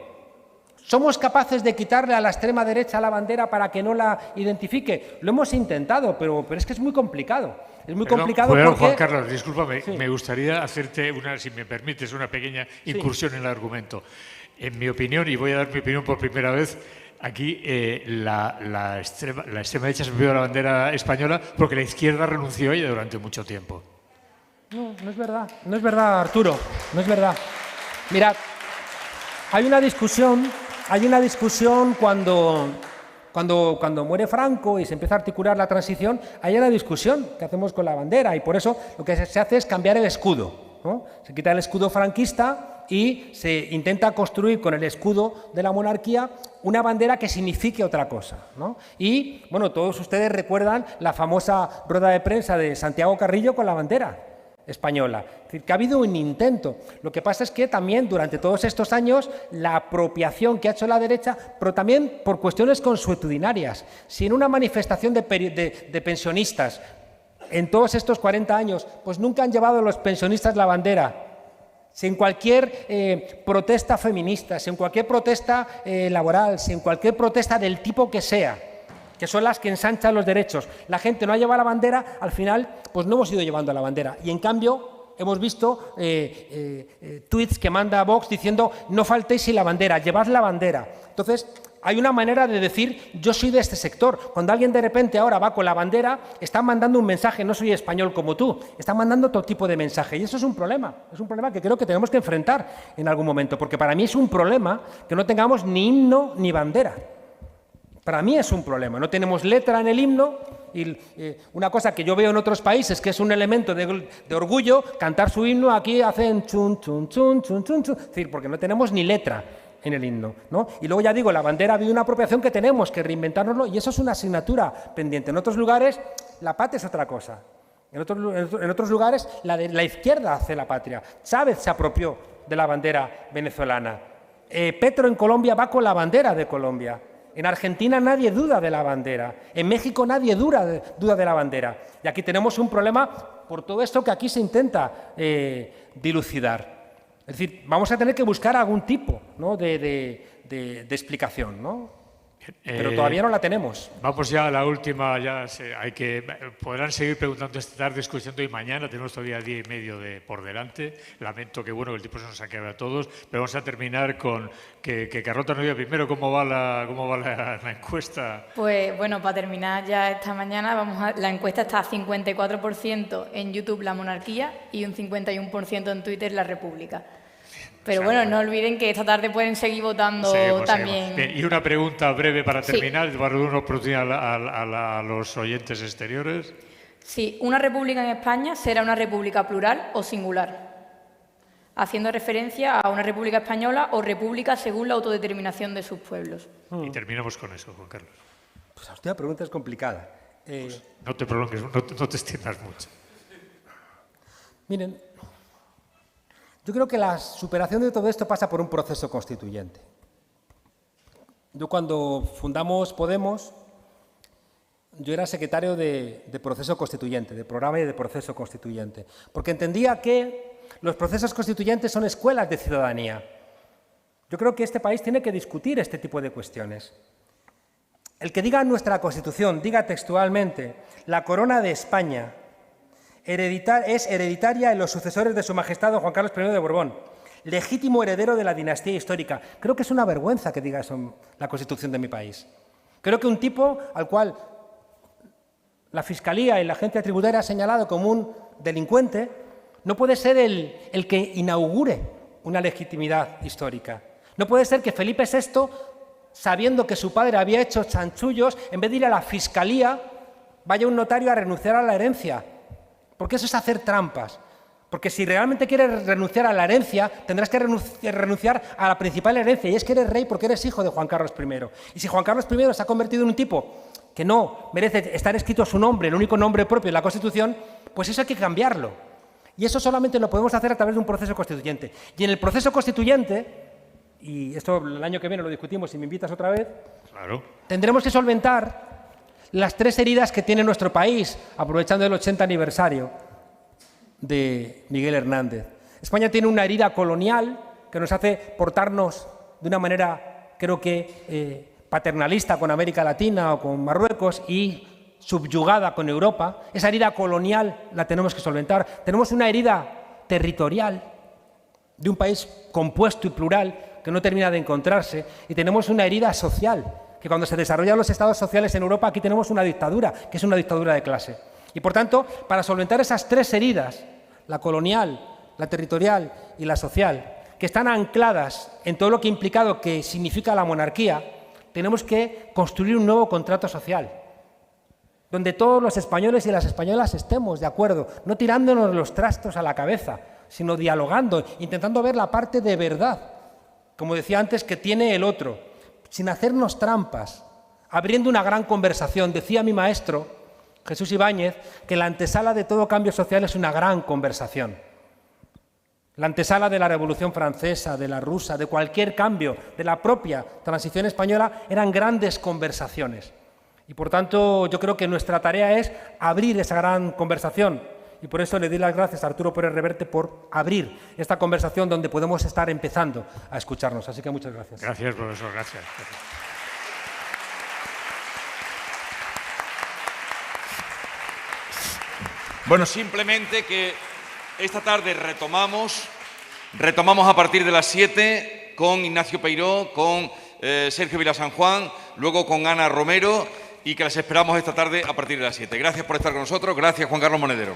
¿Somos capaces de quitarle a la extrema derecha la bandera para que no la identifique? Lo hemos intentado, pero es que es muy complicado. Es muy complicado porque... Juan Carlos, discúlpame, sí. Me gustaría hacerte, si me permites, una pequeña incursión en el argumento. En mi opinión, y voy a dar mi opinión por primera vez, aquí la extrema derecha se olvidó de la bandera española porque la izquierda renunció a ella durante mucho tiempo. No es verdad, Arturo, no es verdad. Mirad, hay una discusión cuando muere Franco y se empieza a articular la transición, hay una discusión que hacemos con la bandera y por eso lo que se hace es cambiar el escudo, ¿no? Se quita el escudo franquista y se intenta construir con el escudo de la monarquía una bandera que signifique otra cosa, ¿no? Y, bueno, todos ustedes recuerdan la famosa rueda de prensa de Santiago Carrillo con la bandera española. Es decir, que ha habido un intento. Lo que pasa es que también durante todos estos años la apropiación que ha hecho la derecha, pero también por cuestiones consuetudinarias. Si en una manifestación de pensionistas en todos estos 40 años, pues nunca han llevado los pensionistas la bandera, si en cualquier protesta feminista, si en cualquier protesta laboral, si en cualquier protesta del tipo que sea, que son las que ensanchan los derechos, la gente no ha llevado la bandera, al final pues no hemos ido llevando la bandera. Y en cambio hemos visto tweets que manda Vox diciendo no faltéis sin la bandera, llevad la bandera. Entonces, hay una manera de decir yo soy de este sector. Cuando alguien de repente ahora va con la bandera, está mandando un mensaje, no soy español como tú, está mandando otro tipo de mensaje. Y eso es un problema que creo que tenemos que enfrentar en algún momento, porque para mí es un problema que no tengamos ni himno ni bandera. Para mí es un problema, no tenemos letra en el himno y una cosa que yo veo en otros países que es un elemento de orgullo, cantar su himno, aquí hacen chun, chun, chun, chun, chun, chun, es decir, porque no tenemos ni letra en el himno, ¿no? Y luego ya digo, la bandera ha habido una apropiación que tenemos que reinventárnoslo y eso es una asignatura pendiente. En otros lugares la patria es otra cosa. En otros lugares la izquierda hace la patria. Chávez se apropió de la bandera venezolana. Petro en Colombia va con la bandera de Colombia. En Argentina nadie duda de la bandera. En México nadie duda de la bandera. Y aquí tenemos un problema por todo esto que aquí se intenta dilucidar. Es decir, vamos a tener que buscar algún tipo, ¿no?, de explicación, ¿no? Pero todavía no la tenemos. Vamos ya a la última. Podrán seguir preguntando esta tarde, escuchando y mañana. Tenemos todavía 10 y medio por delante. Lamento que el tiempo se nos ha quedado a todos. Pero vamos a terminar con que Carlota nos diga primero cómo va la encuesta. Pues bueno, para terminar ya esta mañana, la encuesta está a 54% en YouTube La Monarquía y un 51% en Twitter La República. Pero bueno, no olviden que esta tarde pueden seguir votando también. Bien, y una pregunta breve para terminar, para dar una oportunidad a los oyentes exteriores. Sí, ¿una república en España será una república plural o singular? Haciendo referencia a una república española o república según la autodeterminación de sus pueblos. Y terminamos con eso, Juan Carlos. Pues la última pregunta es complicada. Pues no te prolongues, no te extiendas mucho. Miren, yo creo que la superación de todo esto pasa por un proceso constituyente. Yo cuando fundamos Podemos, yo era secretario de proceso constituyente, de programa y de proceso constituyente, porque entendía que los procesos constituyentes son escuelas de ciudadanía. Yo creo que este país tiene que discutir este tipo de cuestiones. El que diga en nuestra Constitución, diga textualmente, la corona de España es hereditaria en los sucesores de su majestad don Juan Carlos I de Borbón, legítimo heredero de la dinastía histórica. Creo que es una vergüenza que diga eso en la Constitución de mi país. Creo que un tipo al cual la Fiscalía y la agencia tributaria ha señalado como un delincuente no puede ser el que inaugure una legitimidad histórica. No puede ser que Felipe VI, sabiendo que su padre había hecho chanchullos, en vez de ir a la Fiscalía, vaya un notario a renunciar a la herencia. Porque eso es hacer trampas. Porque si realmente quieres renunciar a la herencia, tendrás que renunciar a la principal herencia, y es que eres rey porque eres hijo de Juan Carlos I. Y si Juan Carlos I se ha convertido en un tipo que no merece estar escrito su nombre, el único nombre propio en la Constitución, pues eso hay que cambiarlo. Y eso solamente lo podemos hacer a través de un proceso constituyente. Y en el proceso constituyente, y esto el año que viene lo discutimos si me invitas otra vez, claro, tendremos que solventar las 3 heridas que tiene nuestro país, aprovechando el 80 aniversario de Miguel Hernández. España tiene una herida colonial que nos hace portarnos de una manera, creo que, paternalista con América Latina o con Marruecos y subyugada con Europa. Esa herida colonial la tenemos que solventar. Tenemos una herida territorial de un país compuesto y plural que no termina de encontrarse, y tenemos una herida social, que cuando se desarrollan los estados sociales en Europa, aquí tenemos una dictadura, que es una dictadura de clase. Y por tanto, para solventar esas 3 heridas, la colonial, la territorial y la social, que están ancladas en todo lo que ha implicado que significa la monarquía, tenemos que construir un nuevo contrato social, donde todos los españoles y las españolas estemos de acuerdo, no tirándonos los trastos a la cabeza, sino dialogando, intentando ver la parte de verdad, como decía antes, que tiene el otro, sin hacernos trampas, abriendo una gran conversación. Decía mi maestro, Jesús Ibáñez, que la antesala de todo cambio social es una gran conversación. La antesala de la Revolución Francesa, de la rusa, de cualquier cambio, de la propia transición española, eran grandes conversaciones. Y por tanto, yo creo que nuestra tarea es abrir esa gran conversación. Y por eso le doy las gracias a Arturo Pérez Reverte por abrir esta conversación donde podemos estar empezando a escucharnos. Así que muchas gracias. Gracias, profesor. Gracias. Bueno, simplemente que esta tarde retomamos a partir de las 7 con Ignacio Peiró, con Sergio Vilasan Juan, luego con Ana Romero, y que las esperamos esta tarde a partir de las 7. Gracias por estar con nosotros. Gracias, Juan Carlos Monedero.